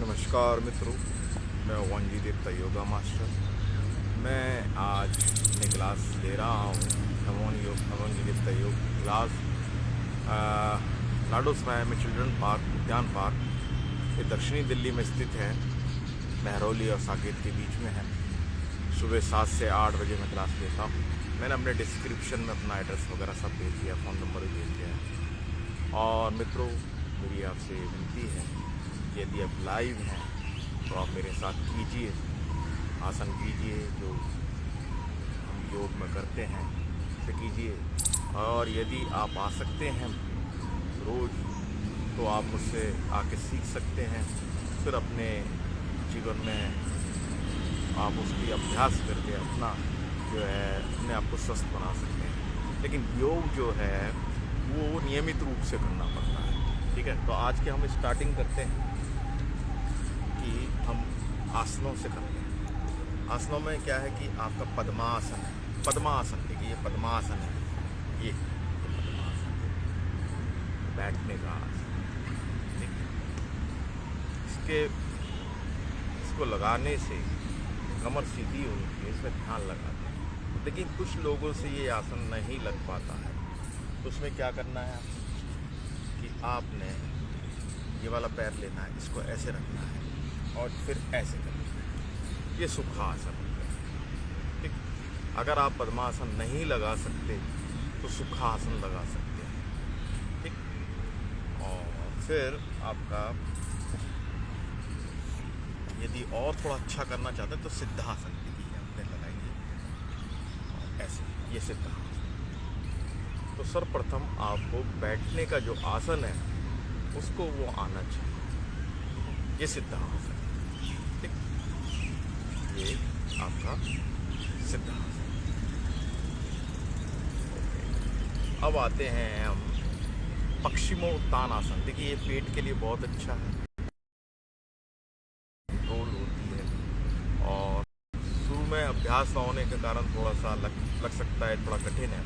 नमस्कार मित्रों, मैं वांजी देवता योगा मास्टर। मैं आज अपनी क्लास ले रहा हूँ वांजी देवता योग क्लास लाडोसराय में चिल्ड्रन पार्क, उद्यान पार्क, ये दक्षिणी दिल्ली में स्थित है। महरौली और साकेत के बीच में है। सुबह 7 से 8 बजे मैं क्लास लेता हूँ। मैंने अपने डिस्क्रिप्शन में अपना एड्रेस वगैरह सब भेज दिया, फ़ोन नंबर भी भेज दिया है। और मित्रों, मेरी आपसे विनती है, यदि आप लाइव हैं तो आप मेरे साथ कीजिए, आसन कीजिए जो हम योग में करते हैं उसे कीजिए। और यदि आप आ सकते हैं रोज़ तो आप मुझसे आके सीख सकते हैं, फिर अपने जीवन में आप उसकी अभ्यास करके अपना जो है अपने आप को स्वस्थ बना सकते हैं। लेकिन योग जो है वो नियमित रूप से करना पड़ता है, ठीक है। तो आज के हम स्टार्टिंग करते हैं कि हम आसनों से करते हैं। आसनों में क्या है कि आपका पद्मासन है। पद्मासन, देखिए ये पद्मासन है, ये पद्मासन बैठने का आसन। ठीक है, इसको लगाने से कमर सीधी होती है, इसमें ध्यान लगाते हैं। लेकिन कुछ लोगों से ये आसन नहीं लग पाता है, तो उसमें क्या करना है कि आपने ये वाला पैर लेना है, इसको ऐसे रखना है और फिर ऐसे करना है। ये सुखासन होता है, ठीक। अगर आप पद्मासन नहीं लगा सकते तो सुखासन लगा सकते हैं, ठीक। और फिर आपका यदि और थोड़ा अच्छा करना चाहते हैं तो सिद्धासन लीजिए, अपने लगाइए और ऐसे, ये सिद्धासन। तो सर्वप्रथम आपको बैठने का जो आसन है उसको वो आना चाहिए, ये सिद्धासन, ठीक। ये आपका सिद्धासन। अब आते हैं हम पश्चिमोत्तानासन। देखिए ये पेट के लिए बहुत अच्छा है, कंट्रोल होती है। और शुरू में अभ्यास ना होने के कारण थोड़ा सा लग सकता है, थोड़ा कठिन है।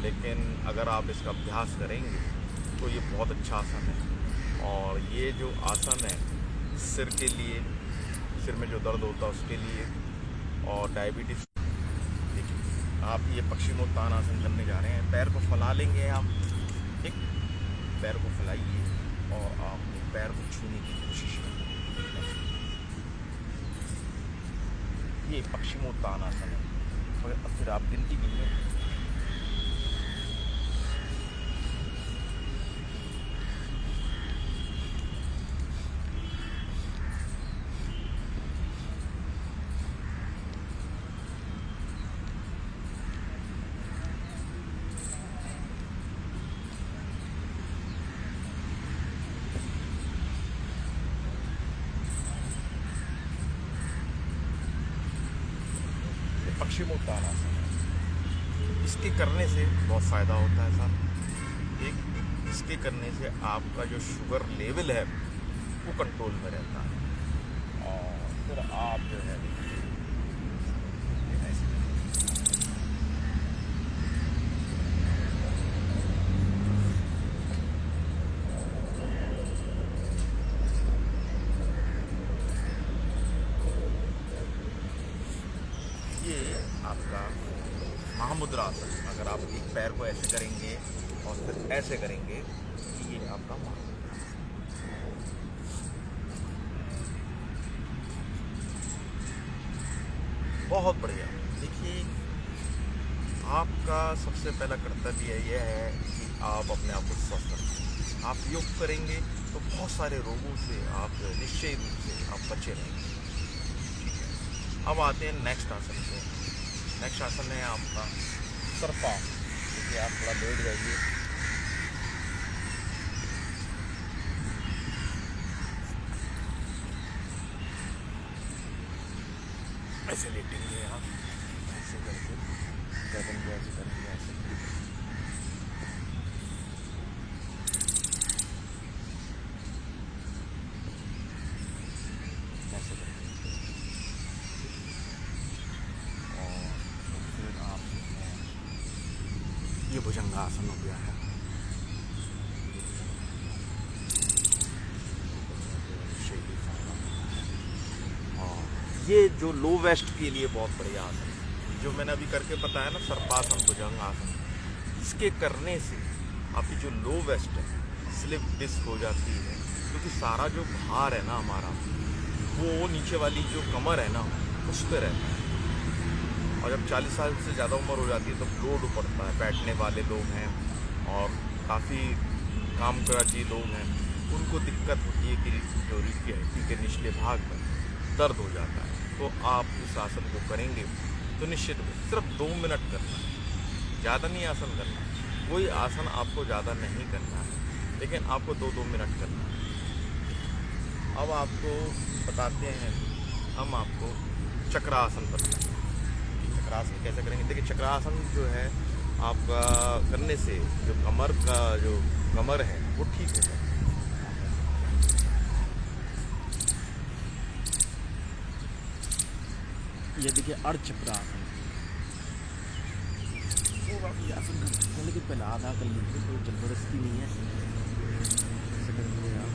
लेकिन अगर आप इसका अभ्यास करेंगे तो ये बहुत अच्छा आसन है। और ये जो आसन है सिर के लिए, सिर में जो दर्द होता है उसके लिए, और डायबिटीज़। देखिए आप ये पश्चिमोत्तानासन करने जा रहे हैं, पैर को फैला लेंगे आप, ठीक। पैर को फैलाइए और आप पैर को छूने की कोशिश करें। ये पश्चिमोत्तानासन है। और फिर आप गिनती कीजिए, पश्चिमोत्तानासन है। इसके करने से बहुत फ़ायदा होता है साहब। एक, इसके करने से आपका जो शुगर लेवल है वो कंट्रोल में रहता है। और फिर आप जो है आपका महामुद्रा आसन। अगर आप एक पैर को ऐसे करेंगे और फिर ऐसे करेंगे, ये आपका महामुद्रा आसन। बहुत बढ़िया। देखिए आपका सबसे पहला कर्तव्य यह है कि आप अपने आप को स्वस्थ रखें। आप योग करेंगे तो बहुत सारे रोगों से आप निश्चय रूप से आप बचे रहेंगे। अब आते हैं नेक्स्ट आसन पे। नेक्स्ट आसन है आपका सर्पासन। देखिए आप थोड़ा लेट जाइए, ऐसे लेटेंगे आप, ऐसे करके गर्दन को ऐसे करेंगे, ऐसे ऐसे करेंगे। और फिर आप ये भुजंगासन हो गया है। ये जो लो वेस्ट के लिए बहुत बढ़िया आसन है, जो मैंने अभी करके बताया ना सर्पासन भुजंग आसन, इसके करने से आपकी जो लो वेस्ट है स्लिप डिस्क हो जाती है, क्योंकि सारा जो भार है ना हमारा वो नीचे वाली जो कमर है ना उस पर रहता है। और जब 40 साल से ज़्यादा उम्र हो जाती है तो लोड पड़ता है, बैठने वाले लोग हैं और काफ़ी काम कराची लोग हैं, उनको दिक्कत होती है कि जो रीढ़ की हड्डी के निचले भाग में दर्द हो जाता है। तो आप इस आसन को करेंगे तो निश्चित सिर्फ 2 मिनट करना है, ज़्यादा नहीं आसन करना, कोई आसन आपको ज़्यादा नहीं करना है, लेकिन आपको 2-2 मिनट करना है। अब आपको बताते हैं, हम आपको चक्रासन बताते हैं कि चक्रासन कैसे करेंगे। देखिए चक्रासन जो है आपका करने से जो कमर है वो ठीक हो जाए। ये देखिए अर्धचक्रासन, ये आसन करते हैं लेकिन पहले आधा कर लीजिए, कोई जबरदस्ती नहीं है, ऐसे करेंगे आप।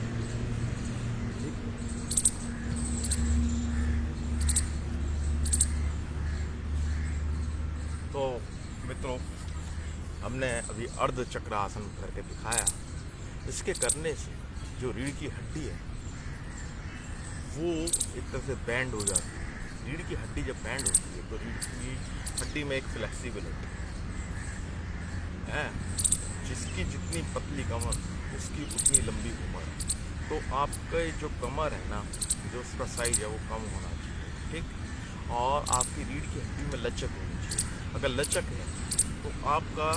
तो मित्रों, हमने अभी अर्धचक्रासन करके दिखाया। इसके करने से जो रीढ़ की हड्डी है वो एक तरह से बैंड हो जाती है। रीढ़ की हड्डी जब बैंड होती है तो रीढ़ की हड्डी में एक फ्लेक्सिबिलिटी है, जिसकी जितनी पतली कमर उसकी उतनी लंबी उम्र है। तो आपका जो कमर है ना, जो उसका साइज है वो कम होना चाहिए, ठीक। और आपकी रीढ़ की हड्डी में लचक होनी चाहिए। अगर लचक है तो आपका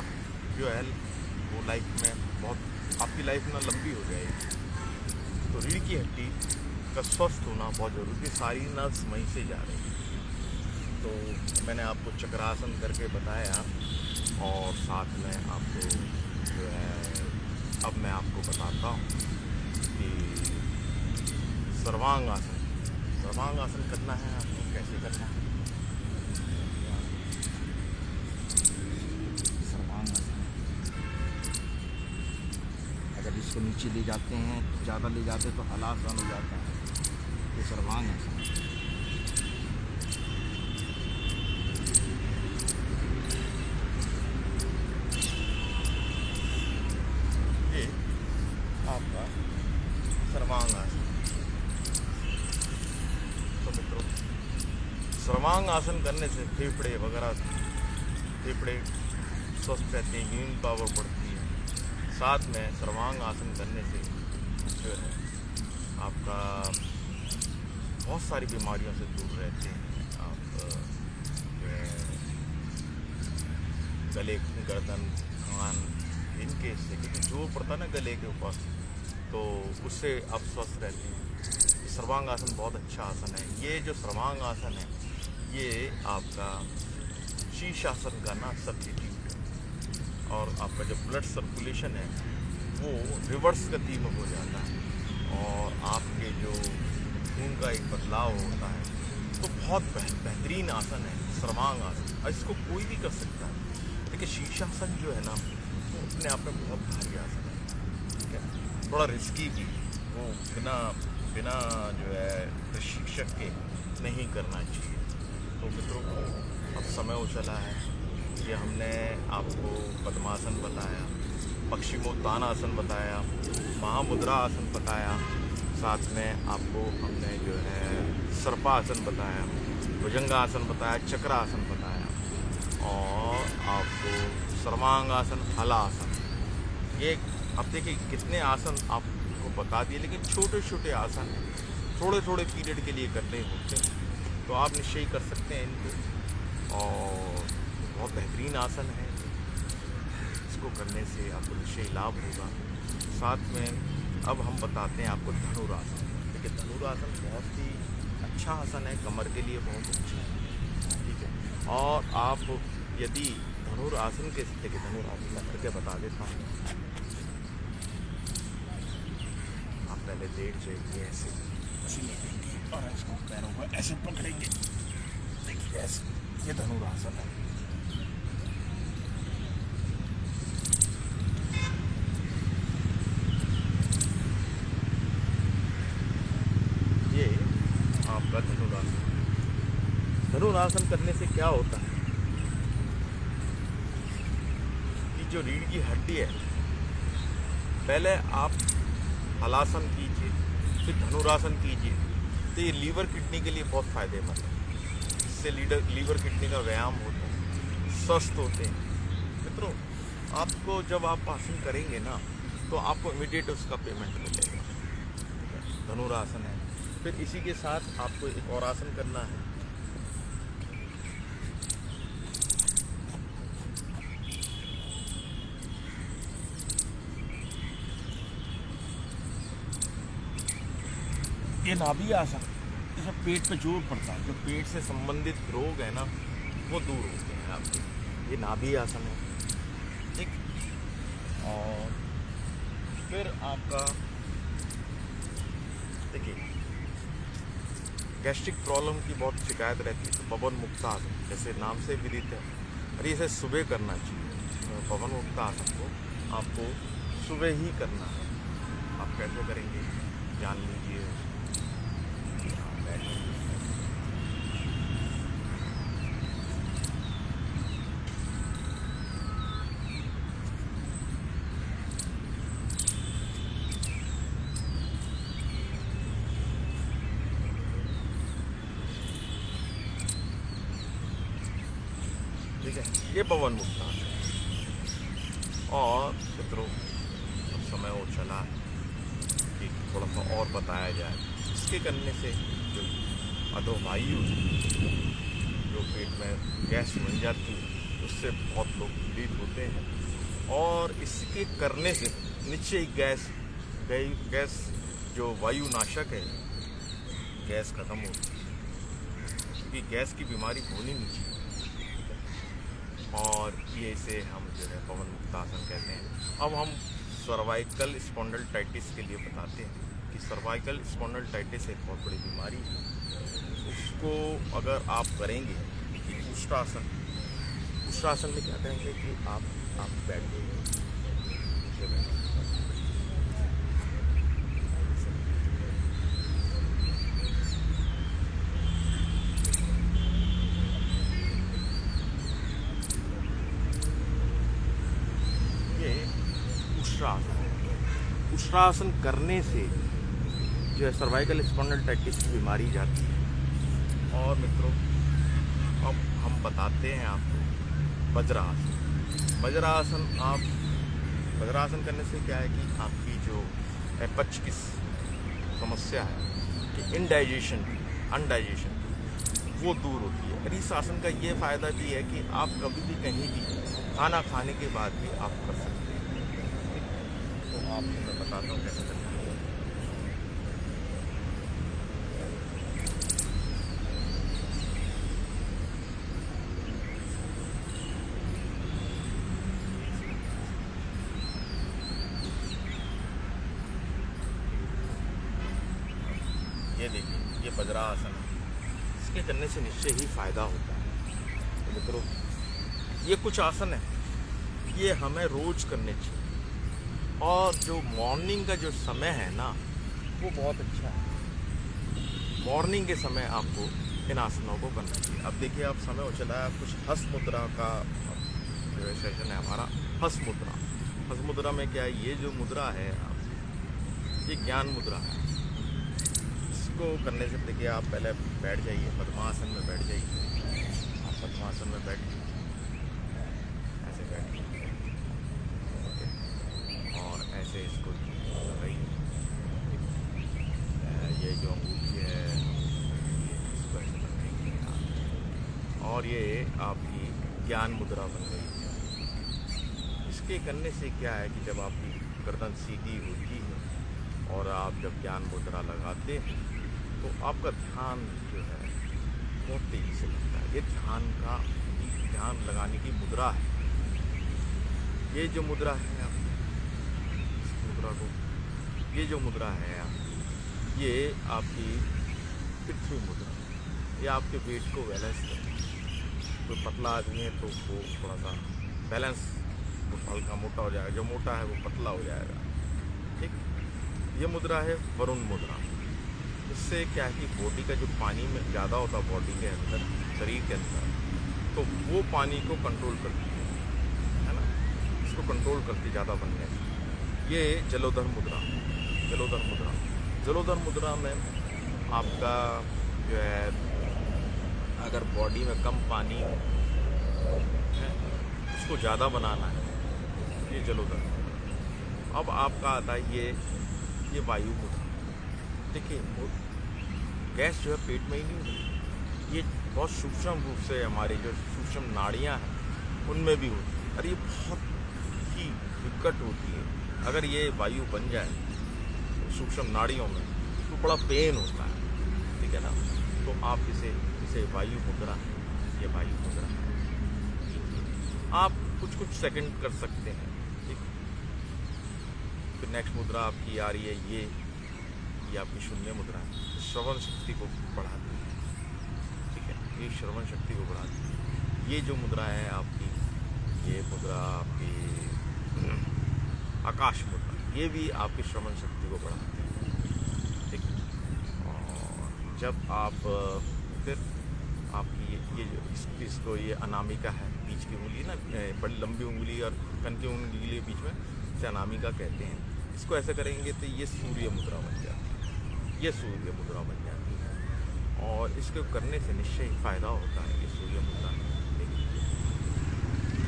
जो है वो लाइफ में बहुत, आपकी लाइफ ना लंबी हो जाएगी। तो रीढ़ की हड्डी का स्वस्थ होना बहुत ज़रूरी है, सारी नर्व्स वहीं से जा रही है। तो मैंने आपको चक्रासन करके बताया और साथ में आपको जो है अब मैं आपको बताता हूँ कि सर्वांगासन करना है आपको, कैसे करना है। सर्वांगासन, अगर इसको नीचे ले जाते हैं, ज़्यादा ले जाते हैं तो हलासन हो जाता है, ये सर्वांगासन। ये आपका सर्वांगासन। तो मित्रों, सर्वांगासन करने से फेफड़े स्वस्थ रहते हैं, इम्यून पावर बढ़ती है। साथ में सर्वांगासन करने से जो है आपका बहुत सारी बीमारियों से दूर रहते हैं। आप जो है गले, गर्दन, कान, इनके से क्योंकि जो पड़ता है ना गले के ऊपर, तो उससे आप स्वस्थ रहते हैं। सर्वांगासन बहुत अच्छा आसन है। ये जो सर्वांगासन है ये आपका शीर्षासन का ना सब्स्टिट्यूट है, और आपका जो ब्लड सर्कुलेशन है वो रिवर्स गति में हो जाता है, और आपके जो खून का एक बदलाव होता है। तो बहुत बेहतरीन आसन है सर्वांगासन, और इसको कोई भी कर सकता है। देखिए शीर्षासन जो है ना वो अपने आप में बहुत भारी आसन है, ठीक है, थोड़ा रिस्की भी, वो बिना जो है प्रशिक्षक के नहीं करना चाहिए। तो मित्रों, अब समय हो चला है कि हमने आपको पद्मासन बताया, पश्चिमोत्तानासन बताया, महामुद्रा आसन बताया, साथ में आपको हमने जो है सर्पासन बताया, भुजंगासन बताया, चक्रासन बताया, और आपको सर्वांगासन, हलासन। ये अब देखिए कितने आसन आपको बता दिए, लेकिन छोटे छोटे आसन हैं, थोड़े थोड़े पीरियड के लिए करने होते हैं। तो आप निश्चय कर सकते हैं इनको, और बहुत बेहतरीन आसन है। इसको करने से आपको निश्चय लाभ होगा। साथ में अब हम बताते हैं आपको धनुरासन। देखिए धनुरासन बहुत ही अच्छा आसन है, कमर के लिए बहुत अच्छा है, ठीक है। और आप यदि धनुरासन के, देखिए धनुरासन मैं करके बता देता हूँ। आप पहले लेट जाइए, ऐसे मशीन लेंगे और इसको पैरों को ऐसे पकड़ेंगे, देखिए ऐसे, ये धनुरासन है। ये आपका धनुरासन। धनुरासन करने से क्या होता है कि जो रीढ़ की हड्डी है, पहले आप हलासन कीजिए, फिर धनुरासन कीजिए, तो ये लीवर किडनी के लिए बहुत फायदेमंद है। इससे लीवर किडनी का व्यायाम होता है, स्वस्थ होते हैं। मित्रों, आपको जब आप आसन करेंगे ना, तो आपको इमीडिएट उसका पेमेंट मिलेगा। धनुरासन है। फिर इसी के साथ आपको एक और आसन करना है, ये नाभि आसन। इसमें पेट पे जोर पड़ता है, जो पेट से संबंधित रोग है ना, वो दूर होते हैं आपके। ये नाभि आसन है, ठीक। और फिर आपका देखिए, गैस्ट्रिक प्रॉब्लम की बहुत शिकायत रहती है, तो पवन मुक्ता आसन जैसे नाम से विदित है, और इसे सुबह करना चाहिए। तो पवन मुक्ता आसन को आपको सुबह ही करना है। आप कैसे करेंगे जान लीजिए। ठीक है, ये पवन मुक्ता है। और मित्रों, अब समय हो चला है कि थोड़ा सा और बताया जाए। इसके करने से जो अधोवायु, जो पेट में गैस बन जाती है, उससे बहुत लोग पीड़ित होते हैं। और इसके करने से निश्चय गैस जो वायुनाशक है, गैस खत्म होती है, क्योंकि गैस की बीमारी होनी नहीं चाहिए। और ये इसे हम जो है पवन मुक्तासन कहते हैं। अब हम सर्वाइकल स्पॉन्डिलोटाइटिस के लिए बताते हैं कि सर्वाइकल स्पॉन्डिलोटाइटिस एक बहुत बड़ी बीमारी है। उसको अगर आप करेंगे कि उष्ट्रासन में क्या करेंगे कि आप बैठ जाइए, उष्ट्रासन करने से जो है सर्वाइकल स्पॉन्डिलोटाइटिस की बीमारी जाती है। और मित्रों, अब हम बताते हैं आपको वज्रासन। वज्रासन करने से क्या है कि आपकी जो अपच की समस्या है कि अनडाइजेशन वो दूर होती है। और इस आसन का ये फ़ायदा भी है कि आप कभी भी कहीं भी खाना खाने के बाद भी आप कर सकते हैं। तो आपको मैं बताता हूँ कैसे करना है। ये देखिए, ये वज्रासन है। इसके करने से निश्चय ही फायदा होता है। तो मित्रों, ये कुछ आसन है, ये हमें रोज करने चाहिए। और जो मॉर्निंग का जो समय है ना, वो बहुत अच्छा है। मॉर्निंग के समय आपको इन आसनों को करना चाहिए। अब देखिए, आप समय हो चला है, कुछ हस्त मुद्रा का जो सेशन है हमारा। हस्त मुद्रा में क्या है, ये जो मुद्रा है, ये ज्ञान मुद्रा है। इसको करने से देखिए, आप पहले बैठ जाइए, पद्मासन में बैठ जाइए। आप पद्मासन में बैठिए, ऐसे बैठिए और ऐसे इसको लगाइए। ये जो अंगूठी है, इसको ऐसे लगाएंगे और ये आपकी ज्ञान मुद्रा बन गई है। इसके करने से क्या है कि जब आपकी गर्दन सीधी होती है और आप जब ज्ञान मुद्रा लगाते हैं, तो आपका ध्यान जो है बहुत तेज़ी से लगता है। ये ध्यान लगाने की मुद्रा है। ये जो मुद्रा है आप, इस मुद्रा को, ये जो मुद्रा है आप, ये आपकी पृथ्वी मुद्रा, ये आपके वेट को बैलेंस करती है। तो पतला आदमी है तो वो थोड़ा सा बैलेंस, हल्का मोटा हो जाएगा, जो मोटा है वो पतला हो जाएगा। ठीक, ये मुद्रा है वरुण मुद्रा। इससे क्या है कि बॉडी का जो पानी में ज़्यादा होता है बॉडी के अंदर, शरीर के अंदर, तो वो पानी को कंट्रोल करती है ना, इसको कंट्रोल करती ज़्यादा बनने से। ये जलोदर मुद्रा, जलोदर मुद्रा, जलोदर मुद्रा में आपका जो है अगर बॉडी में कम पानी है उसको ज़्यादा बनाना है, ये जलोदर। अब आपका आता है ये वायु मुद्रा। देखिए गैस जो है पेट में ही नहीं होती, ये बहुत सूक्ष्म रूप से हमारी जो सूक्ष्म नाड़ियाँ हैं उनमें भी होती है, और ये बहुत ही विकट होती है। अगर ये वायु बन जाए सूक्ष्म नाड़ियों में तो बड़ा पेन होता है, ठीक है ना। तो आप इसे वायु मुद्रा, ये वायु मुद्रा आप कुछ सेकंड कर सकते हैं, ठीक। फिर नेक्स्ट मुद्रा आपकी आ रही है ये आपकी शून्य मुद्रा है, श्रवण शक्ति को बढ़ाती है, ठीक है, ये श्रवण शक्ति को बढ़ाती है। ये जो मुद्रा है आपकी, ये मुद्रा आपकी आकाश मुद्रा, ये भी आपकी श्रवण शक्ति को बढ़ाती है, ठीक है। और जब आप फिर आपकी ये जो इसको ये अनामिका है, बीच की उंगली ना, बड़ी लंबी उंगली और कन की उंगली के बीच में, इसे अनामिका कहते हैं। इसको ऐसे करेंगे तो ये सूर्य मुद्रा बन जाती है, ये सूर्य मुद्रा बन जाती है। और इसको करने से निश्चय ही फायदा होता है, ये सूर्य मुद्रा।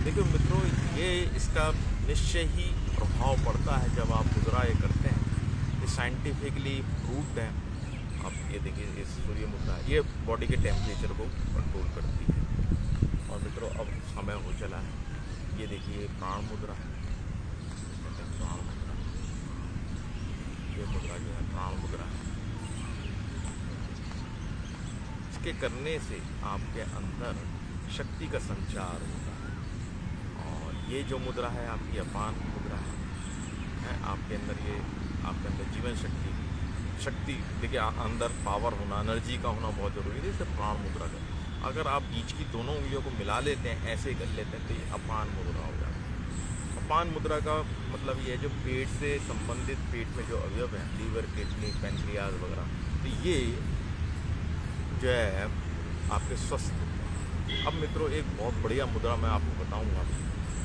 देखिए मित्रों, ये इसका निश्चय ही प्रभाव पड़ता है जब आप मुद्रा ये करते हैं। ये साइंटिफिकली प्रूव्ड है। अब ये देखिए, ये सूर्य मुद्रा है, ये बॉडी के टेम्परेचर को कंट्रोल करती है। और मित्रों अब समय हो चला है, ये देखिए प्राण मुद्रा है, प्राण मुद्रा, ये मुद्रा जो है प्राण मुद्रा है। इसके करने से आपके अंदर शक्ति का संचार होता है। और ये जो मुद्रा है आपकी अपान मुद्रा है, आपके अंदर ये आपके अंदर जीवन शक्ति देखिए, अंदर पावर होना, एनर्जी का होना बहुत ज़रूरी है। जैसे प्राण मुद्रा का अगर आप बीच की दोनों उंगलियों को मिला लेते हैं, ऐसे कर लेते हैं, तो ये अपान मुद्रा हो जाता है। अपान मुद्रा का मतलब ये है जो पेट से संबंधित, पेट में जो अवयव हैं, लीवर, किडनी, पैंक्रियाज वगैरह, तो ये जो है आपके स्वस्थ होते हैं। अब मित्रों एक बहुत बढ़िया मुद्रा मैं आपको बताऊंगा,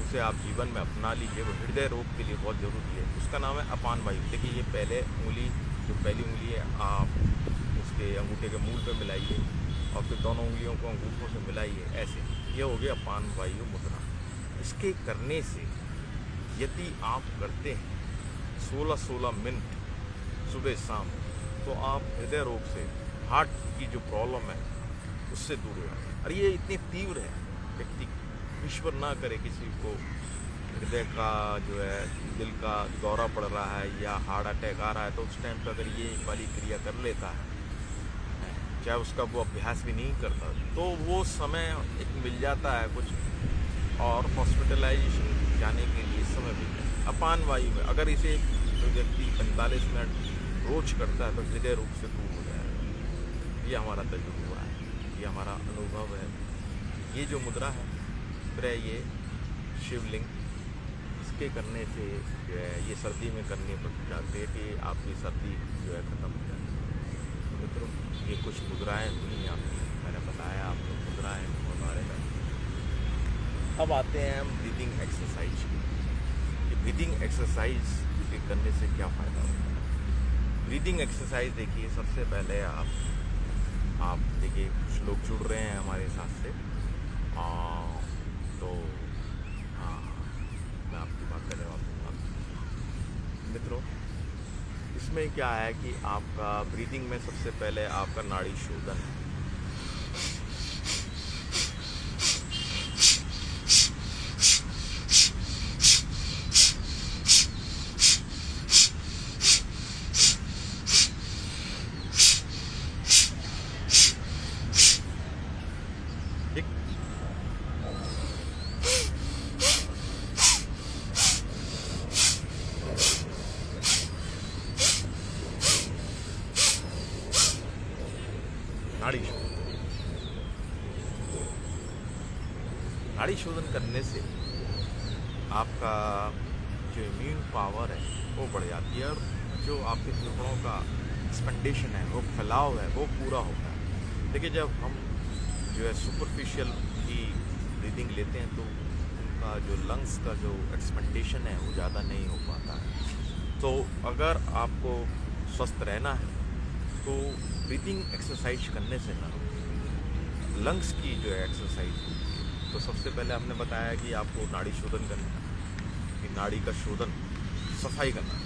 उसे आप जीवन में अपना लीजिए, वो हृदय रोग के लिए बहुत ज़रूरी है। उसका नाम है अपान वायु। देखिए ये पहले उंगली, जो पहली उंगली है, आप उसके अंगूठे के मूल पे मिलाइए और फिर दोनों उंगलियों को अंगूठों से मिलाइए, ऐसे। ये हो गया अपान वायु मुद्रा। इसके करने से यदि आप करते हैं 16-16 मिनट सुबह शाम, तो आप हृदय रोग से, हार्ट की जो प्रॉब्लम है उससे दूर हो जाए। और ये इतनी तीव्र है, व्यक्ति ईश्वर ना करे किसी को हृदय का जो है, दिल का दौरा पड़ रहा है या हार्ट अटैक आ रहा है, तो उस टाइम पर अगर ये वाली क्रिया कर लेता है, चाहे उसका वो अभ्यास भी नहीं करता, तो वो समय एक मिल जाता है कुछ, और हॉस्पिटलाइजेशन जाने के लिए समय मिल जाता है। अपान वायु में अगर इसे तो व्यक्ति 45 मिनट रोज करता है तो हृदय रोग से दूर हो जाएगा। ये हमारा तजुर्बा है, ये हमारा अनुभव है। ये जो मुद्रा है फिर ये शिवलिंग, इसके करने से जो है ये सर्दी में करनी पड़ जाती है कि आपकी सर्दी जो है ख़त्म हो जाती है। तो मित्रों ये कुछ मुद्राएँ हुई आपकी, मैंने बताया आपको मुद्राएँ के बारे में। अब आते हैं हम ब्रीदिंग एक्सरसाइज की। ये ब्रीदिंग एक्सरसाइज के करने से क्या फ़ायदा होता है? ब्रीदिंग एक्सरसाइज देखिए, सबसे पहले आप देखिए कुछ लोग जुड़ रहे हैं हमारे साथ से, तो मैं आपकी बात का जवाब दूँगा। मित्रों इसमें क्या है कि आपका ब्रीदिंग में सबसे पहले आपका नाड़ी शोधन है। नाड़ी शोधन करने से आपका जो इम्यून पावर है वो बढ़ जाती है, और जो आपके फेफड़ों का एक्सपेंडेशन है, वो फैलाव है, वो पूरा होता है। देखिए जब हम जो है सुपरफिशियल की ब्रीदिंग लेते हैं तो उनका जो लंग्स का जो एक्सपेंडेशन है वो ज़्यादा नहीं हो पाता है। तो अगर आपको स्वस्थ रहना है तो ब्रीदिंग एक्सरसाइज करने से ना लंग्स की जो है एक्सरसाइज होती है। तो सबसे पहले हमने बताया कि आपको नाड़ी शोधन करना है, कि नाड़ी का शोधन, सफाई करना है।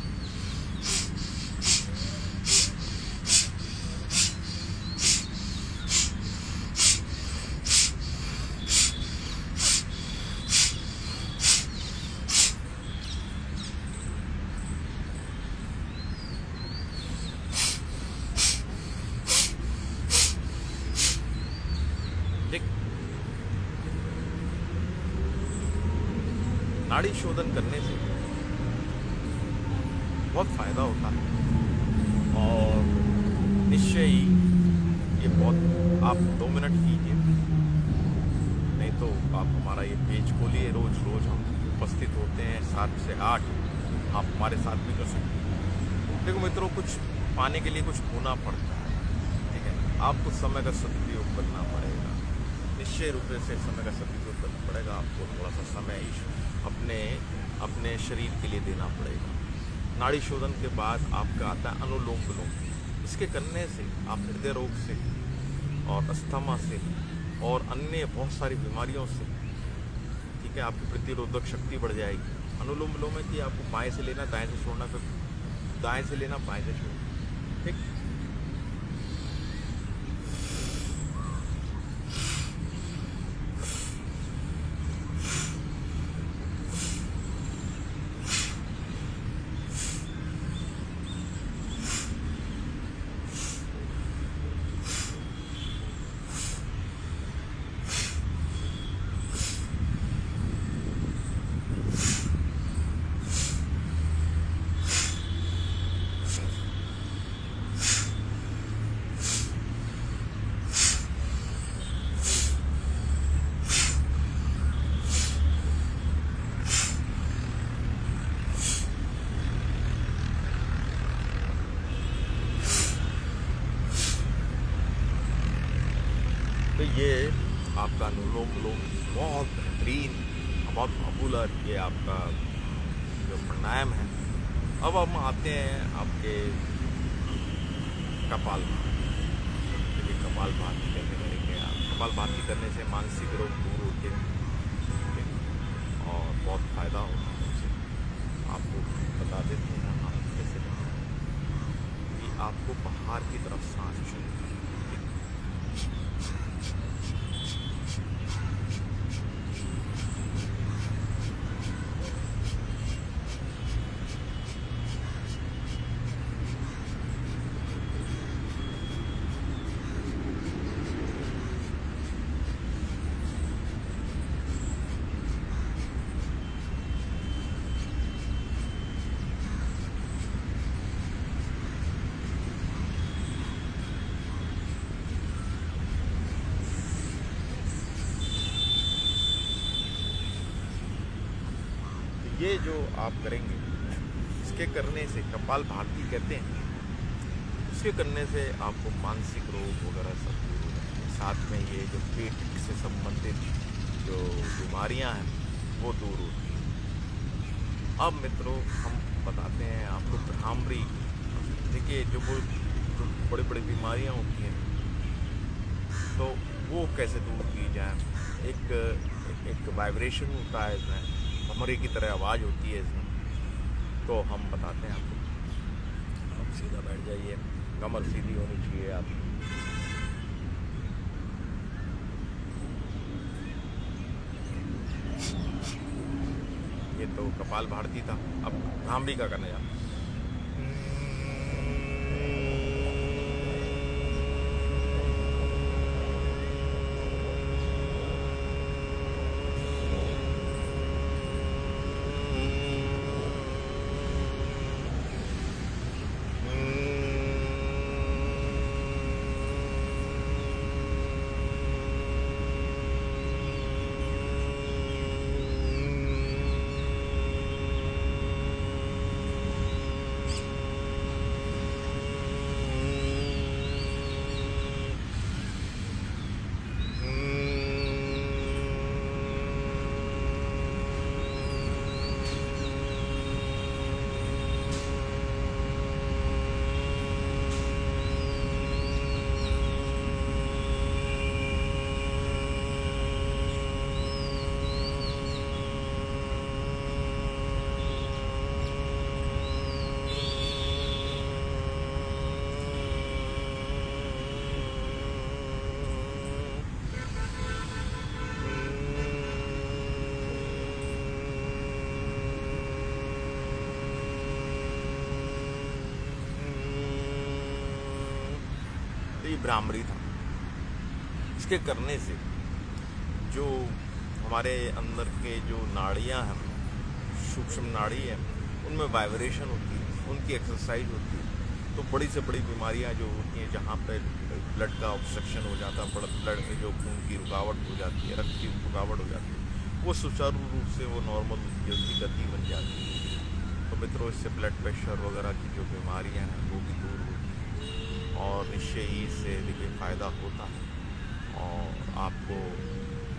देख, नाड़ी शोधन करने से बहुत फायदा होता है और निश्चय ही ये बहुत, आप 2 मिनट कीजिए, नहीं तो आप हमारा ये पेज खोलिए। रोज रोज हम उपस्थित होते हैं 7 से 8, आप हमारे साथ भी कर सकते हैं। देखो मित्रों, कुछ पाने के लिए कुछ होना पड़ता है, ठीक है। आपको समय का सदुपयोग करना पड़ेगा, निश्चय रूप से समय का सदुपयोग करना पड़ेगा। आपको थोड़ा सा समय अपने शरीर के लिए देना पड़ेगा। नाड़ी शोधन के बाद आपका आता है अनुलोम विलोम। इसके करने से आप हृदय रोग से और अस्थमा से और अन्य बहुत सारी बीमारियों से, ठीक है, आपकी प्रतिरोधक शक्ति बढ़ जाएगी। अनुलोम विलोम है कि आपको बाएं से लेना, दाएं से छोड़ना, फिर दाएं से लेना, बाएं से छोड़ना, ठीक। तो ये आपका अनुलोम विलोम बहुत बेहतरीन, बहुत पॉपुलर ये आपका जो प्राणायाम है। अब हम आते हैं आपके कपालभाति। देखिए कपालभाति कैसे करेंगे आप। कपालभाति करने से मानसिक रोग दूर होते हैं, ठीक है, और बहुत फ़ायदा होता है उससे। आपको बता देते हैं आप कैसे करें कि आपको बाहर की तरफ सांस चले। ये जो आप करेंगे, इसके करने से कपालभाति कहते हैं, इसके करने से आपको मानसिक रोग वगैरह सब दूर हो जाएंगे। साथ में ये जो पेट से संबंधित जो बीमारियां हैं वो दूर होती हैं। अब मित्रों हम बताते हैं आपको भ्रामरी। देखिए जो बड़ी बड़ी बीमारियां होती हैं तो वो कैसे दूर की जाए। एक वाइब्रेशन होता है इसमें, भमरे की तरह आवाज़ होती है इसमें, तो हम बताते हैं आपको। आप सीधा बैठ जाइए, कमर सीधी होनी चाहिए आप। ये तो कपालभाति था, अब भ्रामरी का करने जा। ये भ्रामरी था। इसके करने से जो हमारे अंदर के जो नाड़ियाँ हैं, सूक्ष्म नाड़ी हैं, उनमें वाइब्रेशन होती है, उनकी एक्सरसाइज होती है, तो बड़ी से बड़ी बीमारियां जो होती हैं, जहाँ पे ब्लड का ऑब्स्ट्रक्शन हो जाता है, ब्लड में जो खून की रुकावट हो जाती है, रक्त की रुकावट हो जाती है, वो सुचारू रूप से वो नॉर्मल होती है, उसकी गति बन जाती है। तो मित्रों, इससे ब्लड प्रेशर वगैरह की जो बीमारियां हैं वो भी दूर होती हैं और निश्चय ही इससे देखिए फ़ायदा होता है। और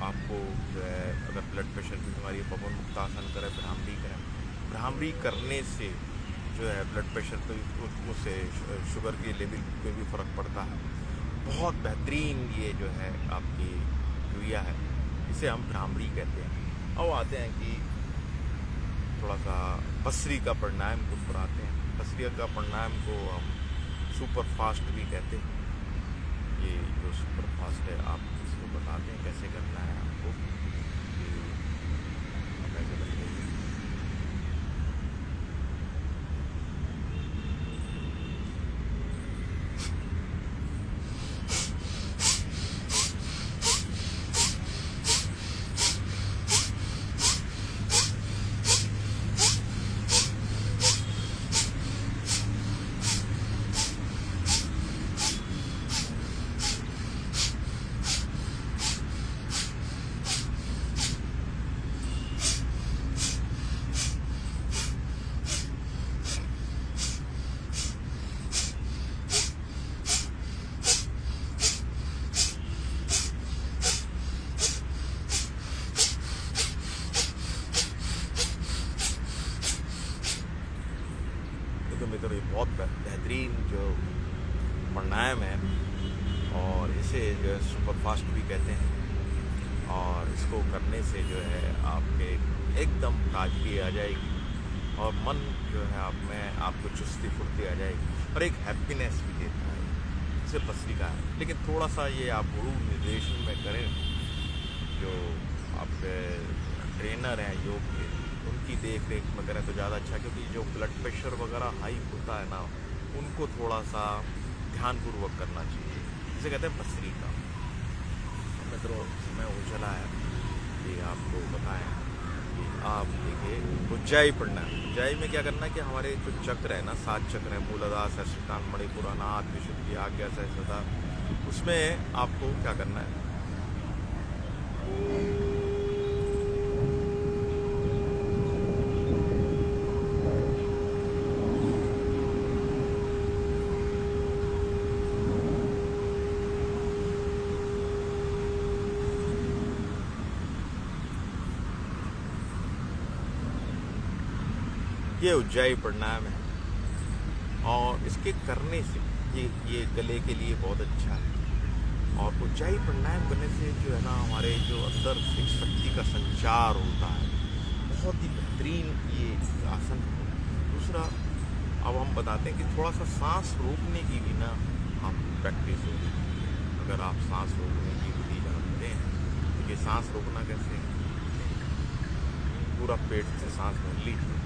आपको जो है, अगर ब्लड प्रेशर की बीमारी है, पवन मुक्तासन करें, भ्रामरी करें। भ्रामरी करने से जो है ब्लड प्रेशर पे उससे शुगर के लेवल पे भी फ़र्क पड़ता है। बहुत बेहतरीन ये जो है आपकी क्रिया है, इसे हम भ्रामरी कहते हैं। अब आते हैं कि थोड़ा सा बसरी का प्राणायाम को पढ़ाते हैं। बसरी का प्राणायाम को हम सुपर फास्ट भी कहते हैं। ये जो सुपर फास्ट है, आप इसको बताते हैं कैसे करना है आपको, कि कैसे करेंगे। तो मित्रों, ये बहुत बेहतरीन जो प्राणायाम है और इसे जो है सुपर फास्ट भी कहते हैं। और इसको करने से जो है आपके एकदम ताजगी आ जाएगी और मन जो है आप में आपको चुस्ती फुर्ती आ जाएगी और एक हैप्पीनेस भी देता है। इसे बसरी का है, लेकिन थोड़ा सा ये आप गुरु निर्देशन में करें। जो आपके ट्रेनर हैं योग के, उनकी देख रेख में करें तो ज़्यादा अच्छा, क्योंकि जो ब्लड प्रेशर वगैरह हाई होता है ना, उनको थोड़ा सा ध्यानपूर्वक करना चाहिए। इसे कहते हैं बसरी का। मित्रों, समय हो चला है कि आपको बताएं कि आप देखिए उज्जाई पढ़ना है। उज्जाई में क्या करना है कि हमारे जो चक्र है ना, 7 चक्र है, मूलाधार, सहस्त्रकांड, मणिपुर, अनाहत, विशुद्धि, आज्ञा, सहस्त्रधार, उसमें आपको क्या करना है, ये उज्जाई प्राणायाम है और इसके करने से ये गले के लिए बहुत अच्छा है। और उज्जाई प्राणायाम करने से जो है ना, हमारे जो अंदर से शक्ति का संचार होता है, बहुत ही बेहतरीन ये आसन है। दूसरा, अब हम बताते हैं कि थोड़ा सा सांस रोकने की भी ना आप प्रैक्टिस होगी। अगर आप सांस रोकने की विधि जानते हैं तो ये सांस रोकना कैसे है, पूरा पेट से सांस भर लीजिए,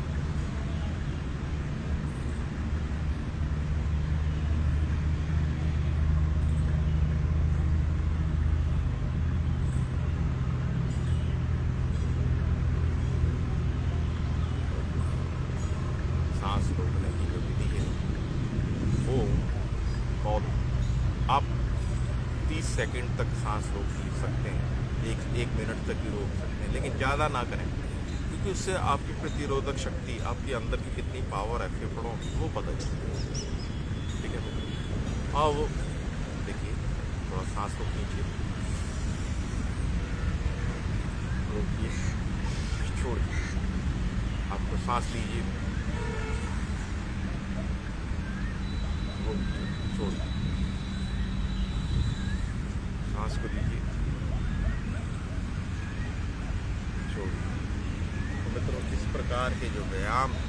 सांस रोकने की जो विधि है वो बहुत, आप 30 सेकंड तक सांस रोक सकते हैं, एक मिनट तक ही रोक सकते हैं, लेकिन ज़्यादा ना करें, क्योंकि उससे आपकी प्रतिरोधक शक्ति, आपके अंदर की कितनी पावर है फेफड़ों की, वो पता चलती है। ठीक है, हाँ, वो देखिए थोड़ा सांस रोक लीजिए, रोकिए, छोड़िए, आपको सांस लीजिए, छोड़िए, सांस को लीजिए, छोड़िए। तो मित्रों, इस प्रकार के जो व्यायाम है,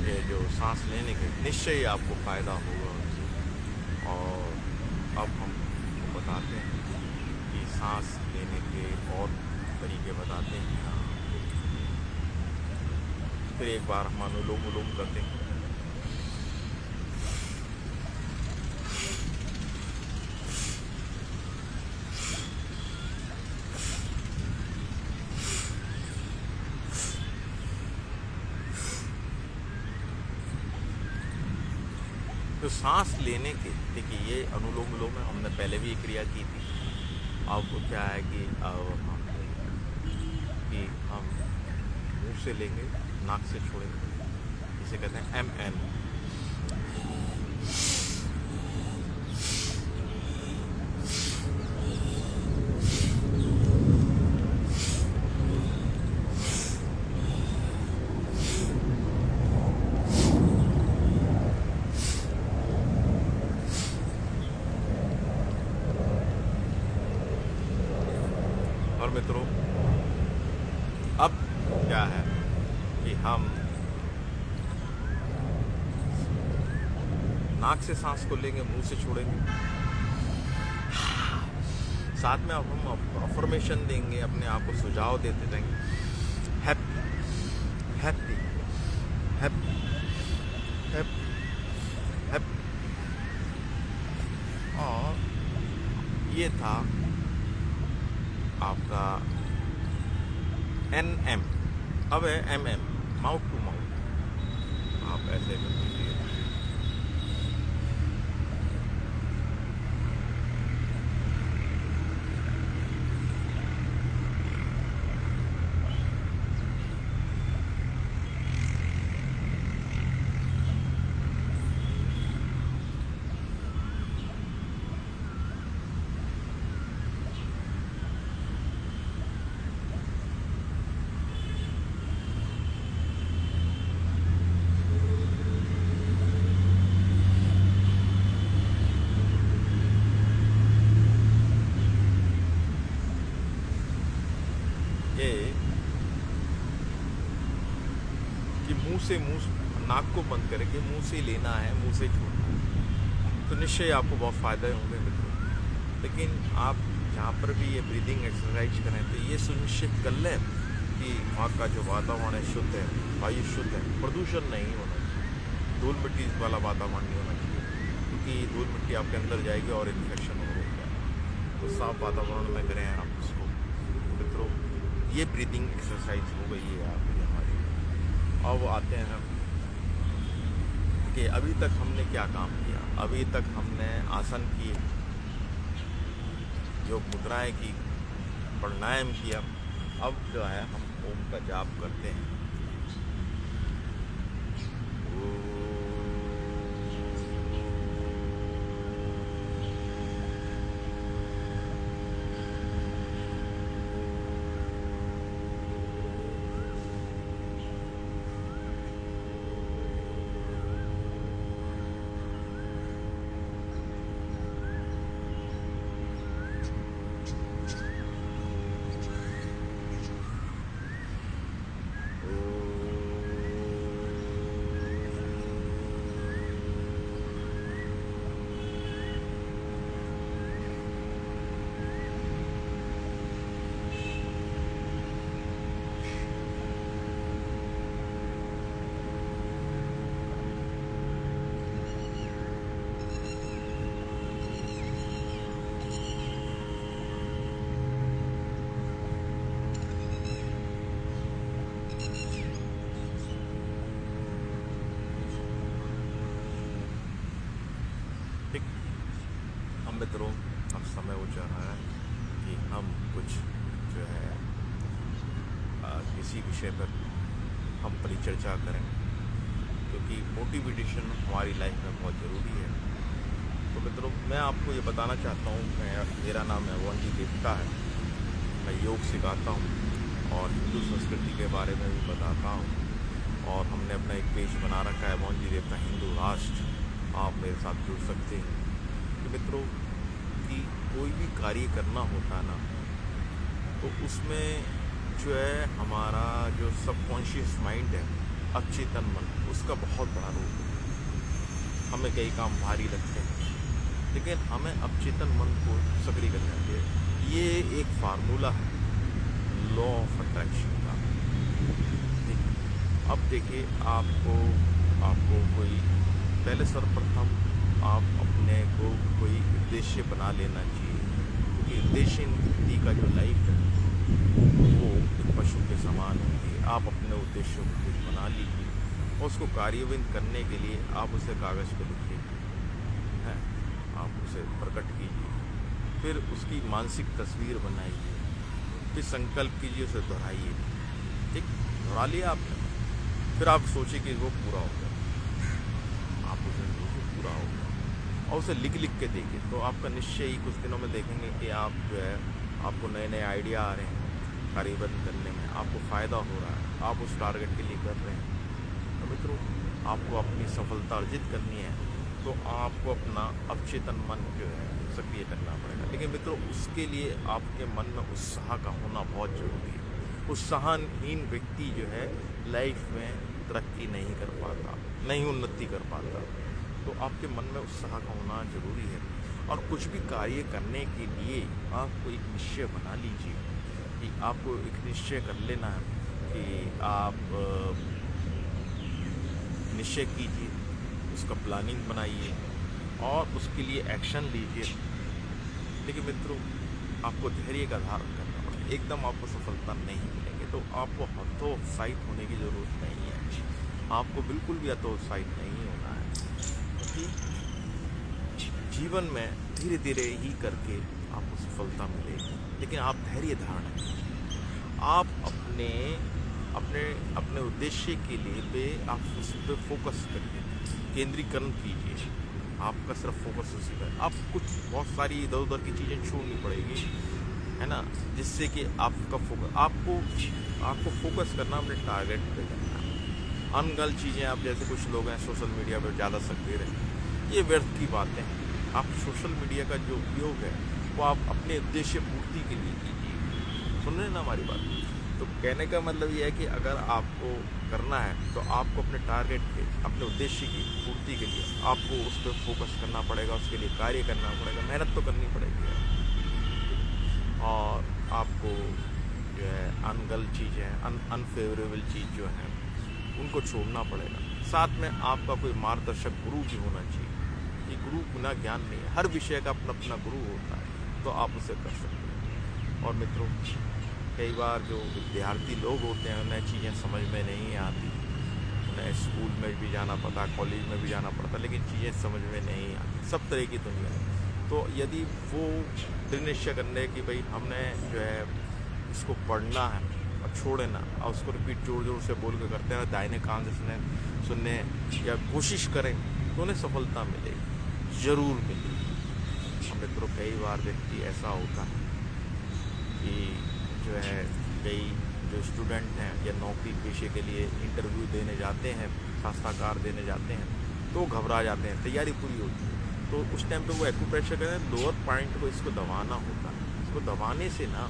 ये जो सांस लेने के, निश्चय ही आपको फ़ायदा होगा उससे। और अब हम बताते हैं कि सांस लेने के और तरीके बताते हैं। फिर एक बार हम अनुलोम विलोम करते हैं। जो सांस लेने के, देखिए ये अनुलोम विलोम है, हमने पहले भी ये क्रिया की थी। अब क्या है कि हम मुंह से लेंगे, नाक से छोड़ेंगे, इसे कहते हैं MN। और मित्रों, अब क्या है कि हम नाक से सांस को लेंगे, मुंह से छोड़ेंगे। साथ में अब हम अफर्मेशन देंगे, अपने आप को सुझाव देते रहेंगे। Happy happy happy happy happy. और ये था आपका NM। अब है MM, माउथ टू माउथ। आप ऐसे कर दीजिए। ये कि मुंह नाक को बंद करके मुंह से लेना है, मुंह से छोड़ना है, तो निश्चय आपको बहुत फ़ायदे होंगे मित्रों। लेकिन आप जहाँ पर भी ये ब्रीदिंग एक्सरसाइज करें तो ये सुनिश्चित कर लें कि वहाँ का जो वातावरण है शुद्ध है, वायु शुद्ध है, प्रदूषण नहीं होना चाहिए, धूल मिट्टी वाला वातावरण नहीं होना चाहिए, क्योंकि धूल मिट्टी आपके अंदर जाएगी और इन्फेक्शन हो जाएगा। तो साफ वातावरण में करें आप उसको मित्रों। ये ब्रीदिंग एक्सरसाइज हो गई है आपकी हमारी। अब आते हैं हम कि अभी तक हमने क्या काम किया। अभी तक हमने आसन किए, योग मुद्राएं की, प्राणायाम किया। अब जो है हम ओम का जाप करते हैं। ठीक, हम मित्रों अब समय हो जा रहा है कि हम कुछ जो है किसी विषय पर हम परिचर्चा करें, क्योंकि मोटिवेशन हमारी लाइफ में बहुत ज़रूरी है। तो मित्रों, मैं आपको ये बताना चाहता हूँ, मेरा नाम है मोहनजी देवता है। मैं योग सिखाता हूँ और हिंदू संस्कृति के बारे में भी बताता हूँ। और हमने अपना एक पेज बना रखा है, मोहनजी देवता हिंदू राष्ट्र। आप मेरे साथ जुड़ सकते हैं। तो मित्रों, कि कोई भी कार्य करना होता है ना, तो उसमें जो है हमारा जो सबकॉन्शियस माइंड है, अचेतन मन, उसका बहुत बड़ा रोल है। हमें कई काम भारी लगते हैं, लेकिन हमें अचेतन मन को सक्रिय करना चाहिए। ये एक फार्मूला है लॉ ऑफ अट्रैक्शन का। अब देखिए, आपको कोई पहले सर्वप्रथम आप अपने को कोई उद्देश्य बना लेना चाहिए, क्योंकि उद्देश्य का जो लाइफ है वो एक पशु के समान होती है। आप अपने उद्देश्य को कुछ बना लीजिए और उसको कार्यान्वित करने के लिए आप उसे कागज़ पर लिखिए। फिर उसकी मानसिक तस्वीर बनाइए, फिर संकल्प कीजिए, उसे दोहराइए। ठीक, दोहरा लिया आपने, फिर आप सोचिए कि वो पूरा हो गया, आप उसे सोचिए पूरा हो गया और उसे लिख लिख के देखिए। तो आपका निश्चय ही कुछ दिनों में देखेंगे कि आप जो है, आपको नए नए आइडिया आ रहे हैं कार्यबद्ध करने में, आपको फ़ायदा हो रहा है, आप उस टारगेट के लिए कर रहे हैं। तो मित्रों, आपको अपनी सफलता अर्जित करनी है तो आपको अपना अवचेतन मन जो है सक्रिय करना पड़ेगा। लेकिन मित्रों, उसके लिए आपके मन में उत्साह का होना बहुत ज़रूरी है। उत्साहहीन व्यक्ति जो है लाइफ में तरक्की नहीं कर पाता, नहीं उन्नति कर पाता। तो आपके मन में उत्साह का होना ज़रूरी है। और कुछ भी कार्य करने के लिए आपको एक निश्चय बना लीजिए कि आपको एक निश्चय कर लेना है कि आप निश्चय कीजिए, उसका प्लानिंग बनाइए और उसके लिए एक्शन लीजिए। लेकिन मित्रों, आपको धैर्य का धारण करना पड़ेगा। एकदम आपको सफलता नहीं मिलेगी तो आपको हतोत्साहित होने की ज़रूरत नहीं है। आपको बिल्कुल भी हतोत्साहित नहीं होना है, क्योंकि जीवन में धीरे धीरे ही करके आपको सफलता मिलेगी। लेकिन आप धैर्य धारण कीजिए। आप अपने अपने अपने उद्देश्य के लिए पे आप उस पर फोकस करिए, केंद्रीकरण कीजिए। आपका सिर्फ फोकस उसी पर, आप कुछ बहुत सारी इधर उधर की चीज़ें छोड़नी पड़ेगी, है ना, जिससे कि आपका फोकस आपको फोकस करना अपने टारगेट पे करना है। अनगल चीज़ें, आप जैसे कुछ लोग हैं सोशल मीडिया पर ज़्यादा सक्रिय रहते, ये व्यर्थ की बातें हैं। आप सोशल मीडिया का जो उपयोग है वो आप अपने उद्देश्य पूर्ति के लिए कीजिए। सुन रहे हैं ना हमारी बात? तो कहने का मतलब ये है कि अगर आपको करना है तो आपको अपने टारगेट के, अपने उद्देश्य की पूर्ति के लिए आपको उस पर फोकस करना पड़ेगा, उसके लिए कार्य करना पड़ेगा, मेहनत तो करनी पड़ेगी। और आपको जो है अनगल चीज़ें, अनफेवरेबल चीज़ जो है उनको छोड़ना पड़ेगा। साथ में आपका कोई मार्गदर्शक गुरु भी होना चाहिए। ये गुरु बिना ज्ञान नहीं है, हर विषय का अपना अपना गुरु होता है, तो आप उसे कर सकते हैं। और मित्रों, कई बार जो विद्यार्थी लोग होते हैं उन्हें चीज़ें समझ में नहीं आती, उन्हें स्कूल में भी जाना पड़ता, कॉलेज में भी जाना पड़ता, लेकिन चीज़ें समझ में नहीं आती। सब तरह की दुनिया है। तो यदि वो दृढ़ निश्चय कर ले कि भाई हमने जो है इसको पढ़ना है और छोड़े ना, और उसको रिपीट जोर जोर से बोल के करते हैं, दाहिने कान से सुनने या कोशिश करें तो उन्हें सफलता मिलेगी, ज़रूर मिलेगी। और मित्रों, कई बार व्यक्ति ऐसा होता है कि जो है कई जो स्टूडेंट हैं या नौकरी पेशे के लिए इंटरव्यू देने जाते हैं, साक्षात्कार देने जाते हैं, तो घबरा जाते हैं, तैयारी पूरी होती है तो उस टाइम पे वो एक्यूप्रेशर कहते हैं, लोअर पॉइंट को इसको दबाना होता है। इसको दबाने से ना,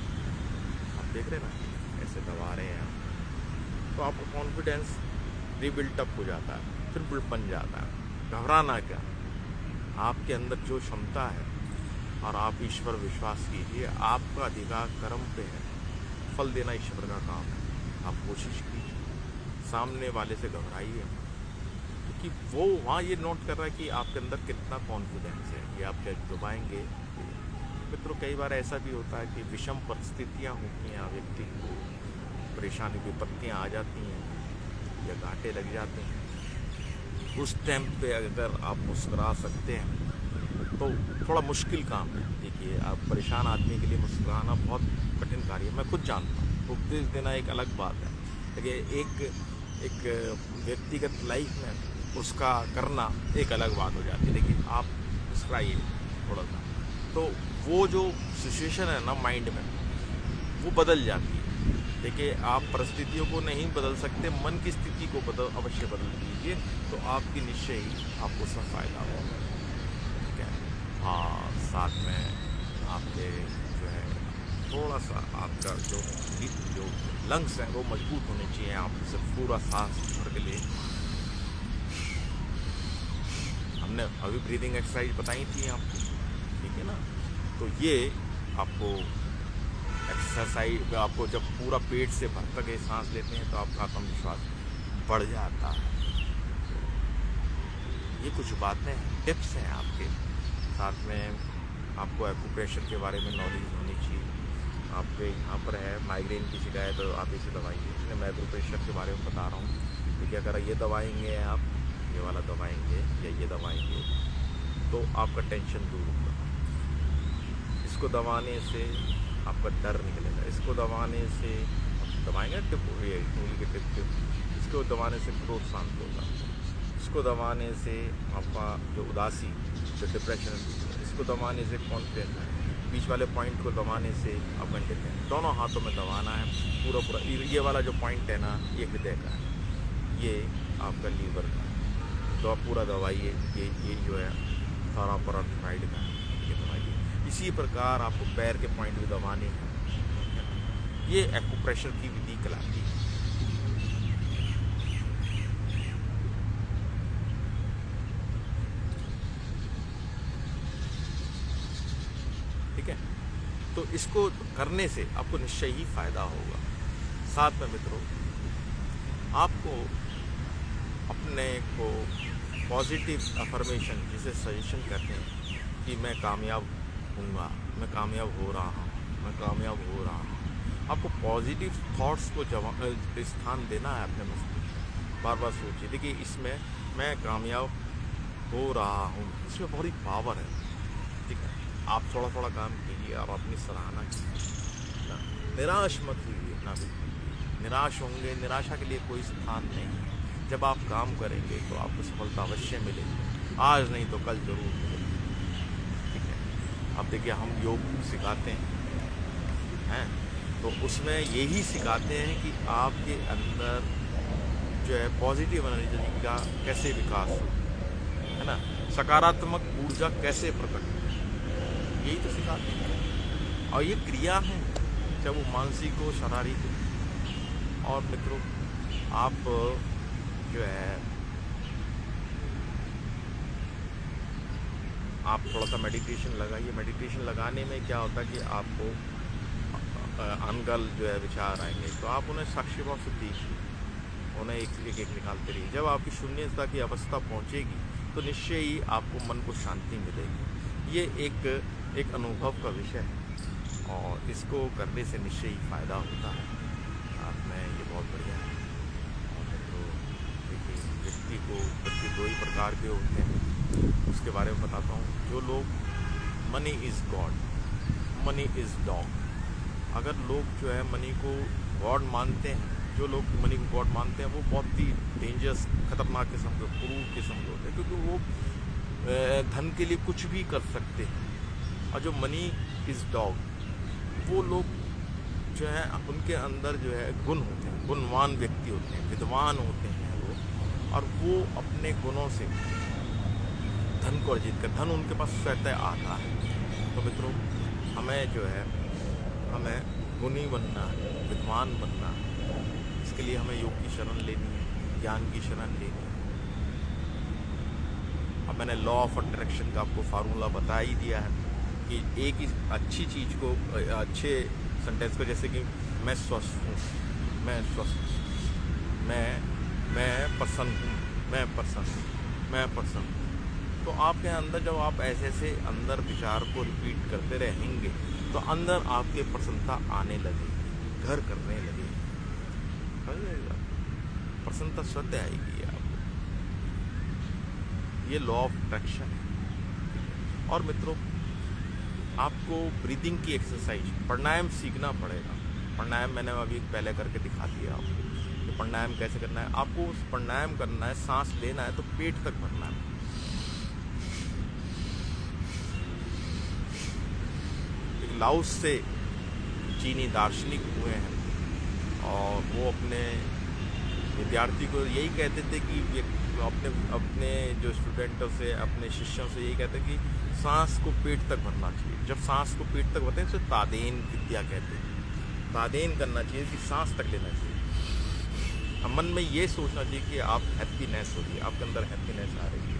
आप देख रहे हैं ना ऐसे दबा रहे हैं आप, तो आपका कॉन्फिडेंस रिबिल्टअप हो जाता है, फिर बन जाता है। घबराना क्या, आपके अंदर जो क्षमता है और आप ईश्वर विश्वास कीजिए, आपका अधिकार कर्म पे है, फल देना ईश्वर का काम है। आप कोशिश कीजिए, सामने वाले से घबराइए, क्योंकि वो वहाँ ये नोट कर रहा है कि आपके अंदर कितना कॉन्फिडेंस है, ये आप जब दबाएंगे। मित्रों, कई बार ऐसा भी होता है कि विषम परिस्थितियाँ होती हैं, व्यक्ति को परेशानी विपत्तियाँ आ जाती हैं या घाटे लग जाते हैं। उस टाइम पे अगर आप मुस्कुरा सकते हैं तो थोड़ा मुश्किल काम है। देखिए, आप परेशान आदमी के लिए मुस्कुराना बहुत कठिन कार्य है, मैं खुद जानता हूँ। उपदेश देना एक अलग बात है, लेकिन एक व्यक्तिगत लाइफ में उसका करना एक अलग बात हो जाती है। लेकिन आप मुस्कुराइए थोड़ा सा, तो वो जो सिचुएशन है ना माइंड में, वो बदल जाती है। देखिए, आप परिस्थितियों को नहीं बदल सकते, मन की स्थिति को अवश्य बदल दीजिए, तो आपकी निश्चय ही आपको उसका फ़ायदा होगा। ठीक है, हाँ, साथ में आपके जो है थोड़ा सा आपका जो लंग्स हैं वो मजबूत होने चाहिए। आप उसे पूरा सांस भर के लिए, हमने अभी ब्रीदिंग एक्सरसाइज बताई थी आपको, ठीक है ना। तो ये आपको एक्सरसाइज, आपको जब पूरा पेट से भर तक ये सांस लेते हैं तो आपका आत्मविश्वास बढ़ जाता है। ये कुछ बातें हैं, टिप्स हैं आपके। साथ में आपको एक्यूप्रेशर के बारे में नॉलेज होनी चाहिए। आपके यहाँ पर है माइग्रेन की शिकायत, तो आप इसे दवाइए। इसलिए मैं एक्यूप्रेशर के बारे में बता रहा हूँ। देखिए, अगर ये दवाएंगे आप, ये वाला दवाएंगे या ये दवाएंगे, तो आपका टेंशन दूर होगा। इसको दबाने से आपका डर निकलेगा, इसको दबाने से दबाएंगे टिप, ये उंगली के टिप, इसको दबाने से क्रोध शांत होगा, इसको दबाने से आपका जो उदासी, जो डिप्रेशन, इसको दबाने से कॉन्फिडेंस है, बीच वाले पॉइंट को दबाने से आप कंटेंट हैं, दोनों हाथों में दबाना है पूरा। ये वाला जो पॉइंट है ना, ये हृदय का है, ये आपका लीवर का है, तो आप पूरा दबाइए। ये जो है सारा पैराथायराइड का है, ये दबाइए। इसी प्रकार आपको पैर के पॉइंट भी दबाने हैं। ये एक्यूप्रेशर की विधि कहलाती है। ठीक है, तो इसको करने से आपको निश्चय ही फायदा होगा। साथ में मित्रों, आपको अपने को पॉजिटिव अफर्मेशन, जिसे सजेशन कहते हैं कि मैं कामयाब हूँगा, मैं कामयाब हो रहा हूँ, मैं कामयाब हो रहा हूँ, आपको पॉजिटिव थॉट्स को स्थान देना है अपने मस्तिष्क में। बार बार सोचिए, देखिए इसमें मैं कामयाब हो रहा हूँ, इसमें बहुत ही पावर है। ठीक है, आप थोड़ा थोड़ा काम कीजिए और अपनी सराहना कीजिए ना, निराश मत होइए ना, बिल्कुल निराश होंगे, निराशा के लिए कोई स्थान नहीं है। जब आप काम करेंगे तो आपको सफलता अवश्य मिलेगी, आज नहीं तो कल जरूर मिलेगी। ठीक है, अब देखिए हम योग सिखाते हैं, तो उसमें यही सिखाते हैं कि आपके अंदर जो है पॉजिटिव एनर्जी का कैसे विकास हो, है ना, सकारात्मक ऊर्जा कैसे प्रकट हो, यही तो सिखाते हैं। और ये क्रिया है, चाहे वो मानसिक हो, शारीरिक हो। और मित्रों, आप जो है आप थोड़ा सा मेडिटेशन लगाइए। मेडिटेशन लगाने में क्या होता है कि आपको अनगल जो है विचार आएंगे, तो आप उन्हें साक्षी भाव से देखिए, उन्हें एक एक निकालते रहिए। जब आपकी शून्यता की अवस्था पहुंचेगी तो निश्चय ही आपको मन को शांति मिलेगी। ये एक अनुभव का विषय है और इसको करने से निश्चय ही फायदा होता है। आप में ये बहुत बढ़िया है। और तो देखिए, व्यक्ति दो ही प्रकार के होते हैं, उसके बारे में बताता हूँ। जो लोग money is God, money is dog. अगर लोग जो है मनी को गॉड मानते हैं, जो लोग मनी को गॉड मानते हैं, वो बहुत ही डेंजरस, खतरनाक किस्म के, क्रूर किस्म के होते हैं, क्योंकि वो धन के लिए कुछ भी कर सकते हैं। और जो मनी इज़ डॉग, वो लोग जो है उनके अंदर जो है गुण होते हैं, गुणवान व्यक्ति होते हैं, विद्वान होते हैं वो, और वो अपने गुणों से धन को अर्जित कर, धन उनके पास स्वतः आता है। तो मित्रों, हमें जो है हमें गुणी बनना है, विद्वान बनना है। इसके लिए हमें योग की शरण लेनी है, ज्ञान की शरण लेनी है। अब मैंने लॉ ऑफ अट्रैक्शन का आपको फार्मूला बता ही दिया है कि एक ही अच्छी चीज़ को, अच्छे सेंटेंस को, जैसे कि मैं स्वस्थ हूँ, मैं स्वस्थ हूँ, मैं प्रसन्न हूँ, मैं प्रसन्न हूँ, मैं प्रसन्न हूँ। तो आपके अंदर जब आप ऐसे ऐसे अंदर विचार को रिपीट करते रहेंगे तो अंदर आपके प्रसन्नता आने लगेगी, घर करने लगेगी, प्रसन्नता स्वतः आएगी आपको। ये लॉ ऑफ अट्रैक्शन है। और मित्रों, आपको ब्रीदिंग की एक्सरसाइज, प्राणायाम सीखना पड़ेगा। प्राणायाम मैंने अभी पहले करके दिखा दिया आपको कि प्राणायाम कैसे करना है। आपको उस प्राणायाम करना है, सांस लेना है तो पेट तक भरना है। लाओस से चीनी दार्शनिक हुए हैं और वो अपने विद्यार्थी को यही कहते थे कि अपने जो स्टूडेंटों से, अपने शिष्यों से यही कहते कि सांस को पेट तक भरना चाहिए। जब सांस को पेट तक भरते हैं तो तादेन विद्या कहते हैं। तादेन करना चाहिए कि सांस तक लेना चाहिए। हम मन में ये सोचना चाहिए कि आप हैप्पीनेस हो रही है, आपके अंदर हैप्पीनेस आ रही है।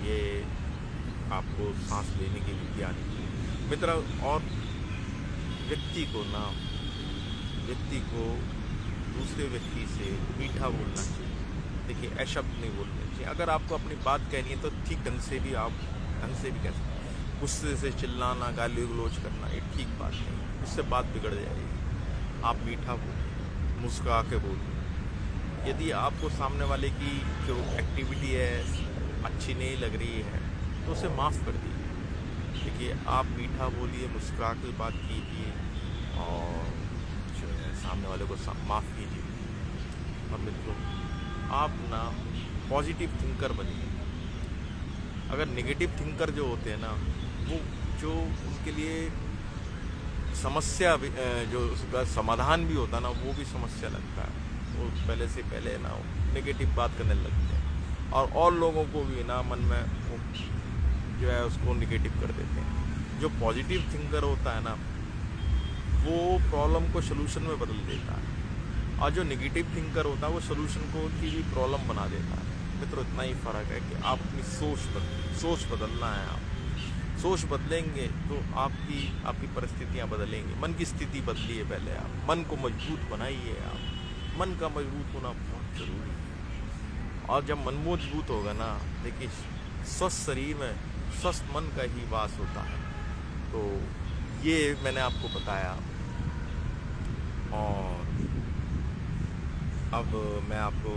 ये आपको सांस लेने की विद्या आनी चाहिए मित्र। और व्यक्ति को दूसरे व्यक्ति से मीठा बोलना चाहिए। देखिए, अशब्द नहीं बोलना चाहिए। अगर आपको अपनी बात कहनी है तो ठीक ढंग से भी आप कह सकते हैं। गुस्से से चिल्लाना, गाली गलौज करना, ये ठीक बात नहीं, इससे बात बिगड़ जाएगी। आप मीठा बोलिए, मुस्कुरा के बोलिए। यदि आपको सामने वाले की जो एक्टिविटी है अच्छी नहीं लग रही है तो उसे माफ़ कर दीजिए। देखिए, आप मीठा बोलिए, मुस्कुरा के बात कीजिए और जो है सामने वाले को माफ़ कीजिए। और मित्रों, आप ना पॉजिटिव थिंकर बनिए। अगर नेगेटिव थिंकर जो होते हैं ना, वो जो उनके लिए समस्या भी जो उसका समाधान भी होता है ना, वो भी समस्या लगता है। वो पहले से पहले ना नेगेटिव बात करने लगते हैं और लोगों को भी ना मन में वो जो है उसको नेगेटिव कर देते हैं। जो पॉजिटिव थिंकर होता है ना, वो प्रॉब्लम को सलूशन में बदल देता है, और जो नेगेटिव थिंकर होता है वो सलूशन को की भी प्रॉब्लम बना देता है। मित्रों, इतना ही फ़र्क है कि आप अपनी सोच बदलना है। आप सोच बदलेंगे तो आपकी परिस्थितियाँ बदलेंगी। मन की स्थिति बदलिए, पहले आप मन को मजबूत बनाइए। आप मन का मजबूत होना बहुत ज़रूरी है। और जब मन मजबूत होगा ना, देखिए, स्वस्थ शरीर में स्वस्थ मन का ही वास होता है। तो ये मैंने आपको बताया। और अब मैं आपको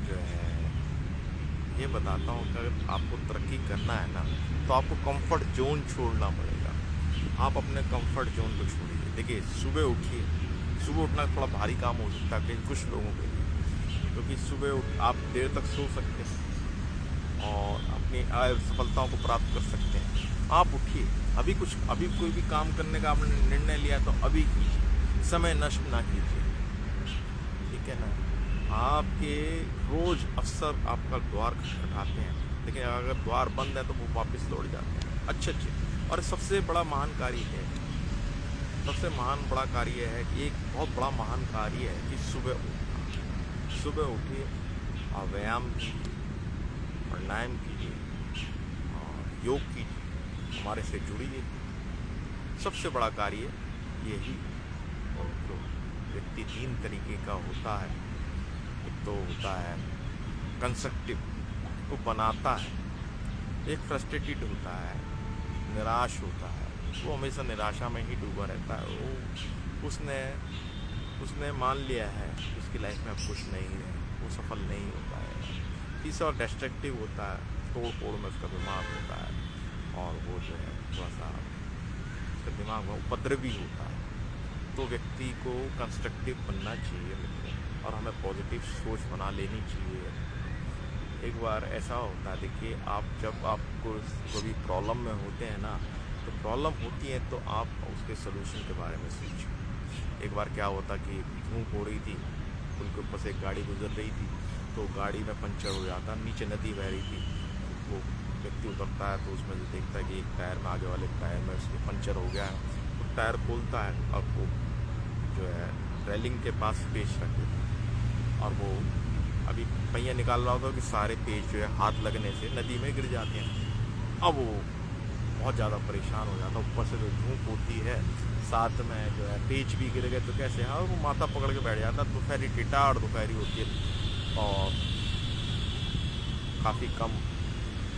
जो है ये बताता हूँ कि अगर आपको तरक्की करना है ना, तो आपको कंफर्ट जोन छोड़ना पड़ेगा। आप अपने कंफर्ट जोन को छोड़िए। देखिए, सुबह उठिए। सुबह उठना थोड़ा भारी काम हो सकता है कुछ लोगों के लिए, क्योंकि सुबह आप देर तक सो सकते हैं और अपनी सफलताओं को प्राप्त कर सकते हैं। आप उठिए। अभी कोई भी काम करने का आपने निर्णय लिया तो अभी कीजिए, समय नष्ट ना कीजिए, ठीक है ना। आपके रोज़ अक्सर आपका द्वार खटखटाते हैं, लेकिन अगर द्वार बंद है तो वो वापस लौट जाते हैं अच्छे। और सबसे बड़ा महान कार्य है, कि एक बहुत बड़ा महान कार्य है कि सुबह उठिए और व्यायाम कीजिए, प्राणायाम कीजिए और योग कीजिए, हमारे से जुड़िए। सबसे बड़ा कार्य यही। और जो व्यक्ति 3 तरीके का होता है, एक तो होता है कंस्ट्रक्टिव, वो बनाता है। एक फ्रस्ट्रेटेड होता है, निराश होता है, वो हमेशा निराशा में ही डूबा रहता है। वो उसने मान लिया है कि उसकी लाइफ में अब कुछ नहीं है, वो सफल नहीं हो पाएगा। तीसरा डिस्ट्रक्टिव होता है, तोड़ में उसका दिमाग होता है और वो जो है थोड़ा सा उसका दिमाग में उपद्रवी होता है। तो व्यक्ति को कंस्ट्रक्टिव बनना चाहिए मित्रों, और हमें पॉजिटिव सोच बना लेनी चाहिए। एक बार ऐसा होता है, देखिए, जब आपको कभी प्रॉब्लम में होते हैं ना, तो प्रॉब्लम होती है तो आप उसके सलूशन के बारे में सोचिए। एक बार क्या होता कि धूप हो रही थी, उनके ऊपर से एक गाड़ी गुजर रही थी, तो गाड़ी में पंचर हो जाता, नीचे नदी बह रही थी। वो व्यक्ति उतरता है तो उसमें से देखता है कि एक टायर में, आगे वाले टायर में उसके पंचर हो गया है। तो टायर खोलता है और वो जो है रेलिंग के पास पेच रख देता है, और वो अभी पहिया निकाल रहा होता है कि सारे पेज जो है हाथ लगने से नदी में गिर जाते हैं। अब वो बहुत ज़्यादा परेशान हो जाता है, ऊपर से जो धूप होती है, साथ में जो है पेज भी गिर गए तो कैसे। हाँ, वो माथा पकड़ के बैठ जाता है। दोपहरी टिटाड़ दोपहरी होती है और काफ़ी कम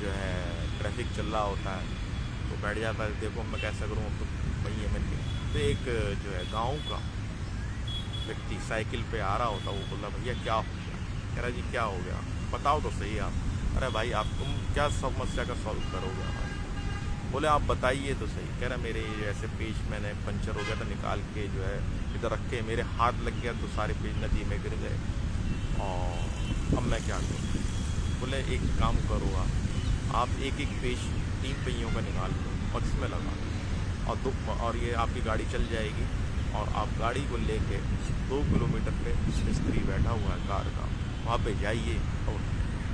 जो है ट्रैफिक चल रहा होता है, तो बैठ जाता है, देखो मैं कैसा करूँ, अब तो पहिए में तो एक जो है गाँव का व्यक्ति साइकिल पे आ रहा होता, वो बोला, भैया क्या हो गया? कह रहा, जी क्या हो गया, बताओ तो सही आप। अरे भाई, आप तुम क्या समस्या का सॉल्व करोगे हमारी? बोले, आप बताइए तो सही। कह रहा, मेरे ऐसे पेज मैंने पंचर हो गया था, निकाल के जो है इधर रख के मेरे हाथ लग गया तो सारे पेज नदी में गिर गए, और अब मैं क्या करूँ? बोले, एक काम करो, आप एक पेज 3 पहियों का निकाल लो और इसमें लगा लो, और ये आपकी गाड़ी चल जाएगी। और आप गाड़ी को लेके 2 किलोमीटर पे मिस्त्री बैठा हुआ है कार का, वहाँ पे जाइए। और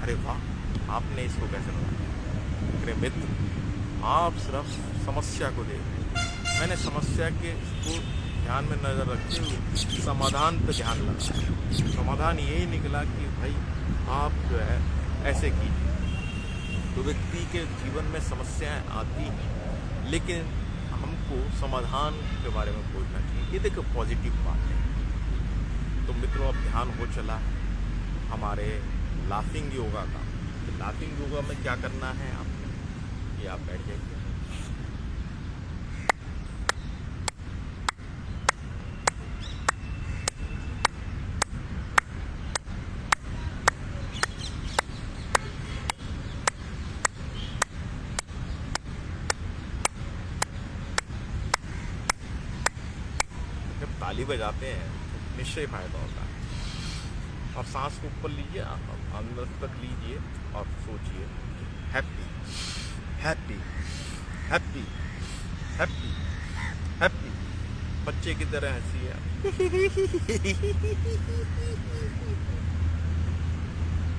अरे वाह, आपने इसको कैसे बनाया? अरे मित्र, आप सिर्फ समस्या को देखिए। मैंने समस्या के को ध्यान में नज़र रखते हुए समाधान पर ध्यान लगाया। समाधान यही निकला कि भाई आप जो है ऐसे कीजिए। तो व्यक्ति के जीवन में समस्याएं आती हैं, लेकिन हमको समाधान के बारे में सोचना चाहिए। ये देखो पॉजिटिव बात है। तो मित्रों, अब ध्यान हो चला हमारे लाफिंग योगा का। तो लाफिंग योगा में क्या करना है आपको, ये आप बैठ जाइए ताली बजाते हैं तो निश्चय फायदा होता है। और सांस को ऊपर लीजिए, अंदर तक लीजिए और सोचिए happy happy happy happy happy. बच्चे की तरह हंसिए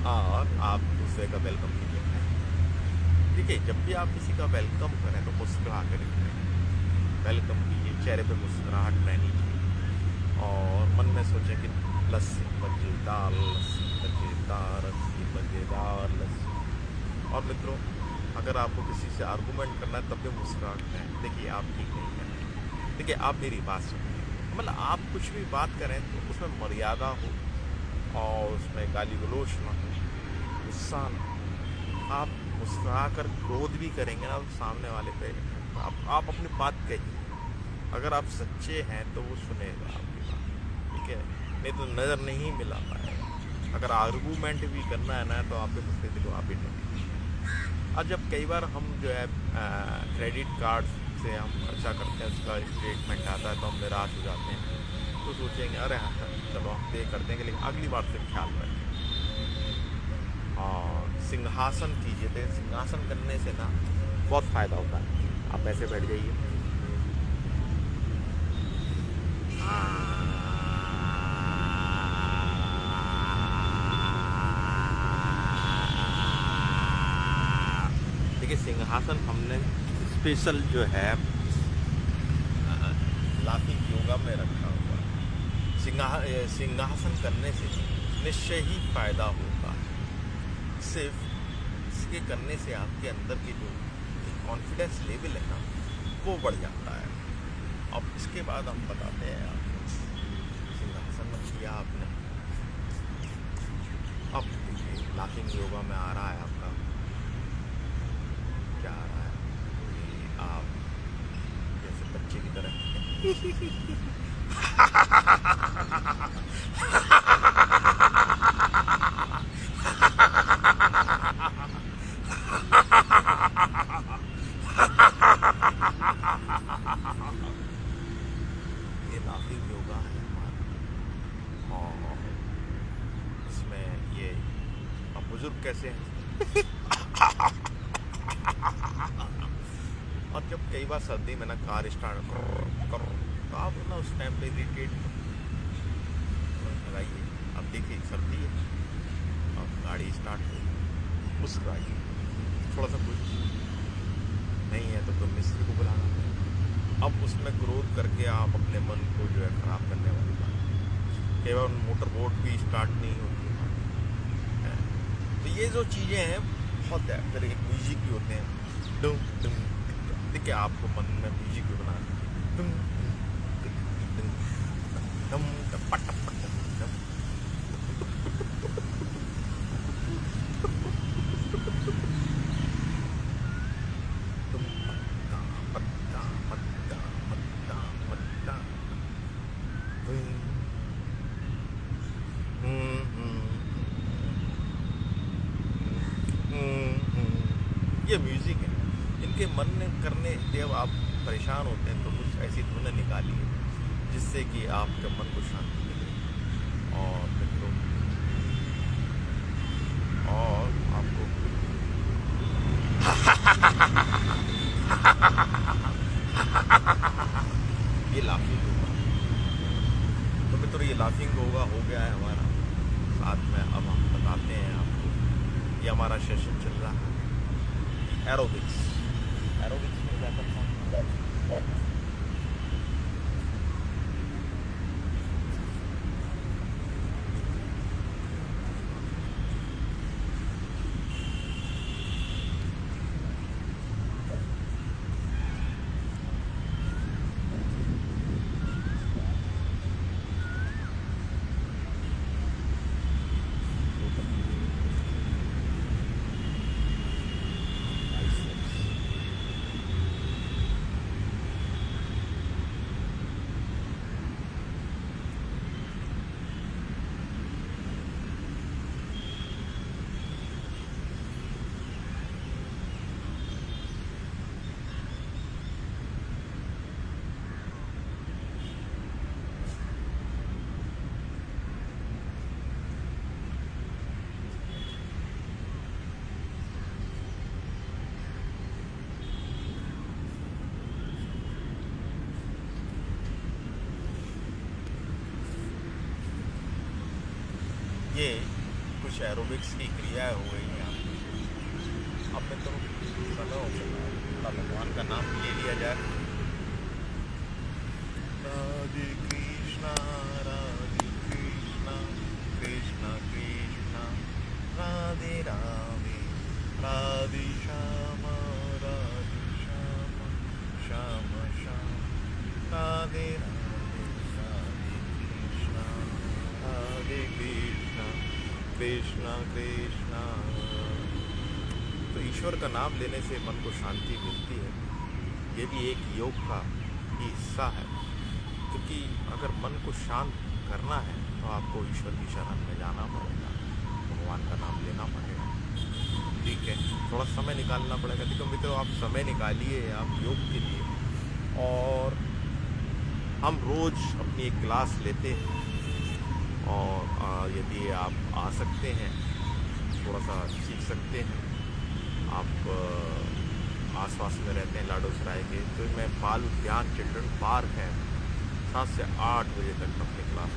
और आप दूसरे का वेलकम कीजिए। ठीक है, जब भी आप किसी का वेलकम करें तो मुस्कुरा कर वेलकम कीजिए, चेहरे पे मुस्कुराहट रहनी चाहिए और मन में सोचें कि लस्सी मज़ेदार, लस्सी मज़ेदार, लस्सी मज़ेदार लस्सी। और मित्रों, अगर आपको किसी से आर्गूमेंट करना है तब भी मुस्कुराहट है। देखिए आप ठीक नहीं कर रहे। देखिए आप मेरी बात सुनिए, मतलब आप कुछ भी बात करें तो उसमें मर्यादा हो और उसमें गाली गलोच ना हो, गुस्सा ना हो। आप मुस्कुरा कर क्रोध भी करेंगे ना तो सामने वाले पे आप अपनी बात कहिए। अगर आप सच्चे हैं तो वो सुनेगा आपकी बात, ठीक है, नहीं तो नज़र नहीं मिला पाएगा। अगर आर्गूमेंट भी करना है ना तो आपके मुस्कुराते को आप ही नहीं। और जब कई बार हम जो है क्रेडिट कार्ड से हम खर्चा करते हैं, उसका स्टेटमेंट आता है तो हम निराश हो जाते हैं, तो सोचेंगे अरे हाँ चलो हम पे कर देंगे, लेकिन अगली बार से ख्याल रखें। और सिंहासन कीजिए, तो सिंहासन करने से ना बहुत फ़ायदा होता है। आप ऐसे बैठ जाइए, देखिए सिंहासन हमने स्पेशल जो है लाफिंग योगा में रखा हुआ है। सिंहासन करने से निश्चय ही फायदा होगा। सिर्फ इसके करने से आपके अंदर की जो कॉन्फिडेंस लेवल है ना वो बढ़ जाता है। अब इसके बाद हम बताते हैं आपको, सिंहासन में किया आपने, अब देखिए लाफिंग योगा में आ रहा है आपका क्या आ रहा है कि आप जैसे बच्चे की तरह ये लाफिंग योगा है हमारा। और इसमें ये अब बुजुर्ग कैसे हैं और जब कई बार सर्दी में ना कार स्टार्ट कर तो आप ना उस टाइम पे इरिटेट लगाइए। अब देखिए सर्दी है और गाड़ी स्टार्ट हो, मुस्कुराइए, थोड़ा सा कुछ नहीं है तो मिस्त्री को बुलाना। अब उसमें ग्रोथ करके आप अपने मन को जो है ख़राब करने वाली बात। कई बार मोटर बोट भी स्टार्ट नहीं होती है। तो ये जो चीज़ें हैं बहुत तरह के म्यूजिक भी होते हैं। डुम डुम देखिए आपको मन में म्यूजिक भी बनाना है। डुम डुम डुम डुम पट पट डुम। ये म्यूजिक है, इनके मन करने जब आप परेशान होते हैं तो कुछ ऐसी धुन निकालिए जिससे कि आपके मन को शांति मिले और मित्रों और आपको ये लाफिंग होगा। तो मित्रों ये लाफिंग होगा हो गया है हमारा साथ में। अब हम बताते हैं आपको, ये हमारा सेशन चल रहा है एरोबिक्स में क्या करता हूँ। ये कुछ एरोबिक्स की क्रियाएं हो गई हैं। अब मैं तो समय हो चला, थोड़ा भगवान का नाम ले लिया जाए। राधे कृष्णा कृष्णा कृष्णा राधे राधे, राधे श्याम श्याम श्याम, राधे राधे, राधे कृष्णा कृष्णा कृष्णा। तो ईश्वर का नाम लेने से मन को शांति मिलती है। ये भी एक योग का ही हिस्सा है, क्योंकि अगर मन को शांत करना है तो आपको ईश्वर की शरण में जाना पड़ेगा, भगवान का नाम लेना पड़ेगा। ठीक है, थोड़ा समय निकालना पड़ेगा। देखो मित्रों, आप समय निकालिए आप योग के लिए, और हम रोज़ अपनी एक क्लास लेते हैं, और यदि आप आ सकते हैं थोड़ा सा सीख सकते हैं। आप आसपास में रहते हैं लाडो सराय के, तो मैं बाल उद्यान चिल्ड्रन पार्क है 7 से 8 बजे तक अपनी क्लास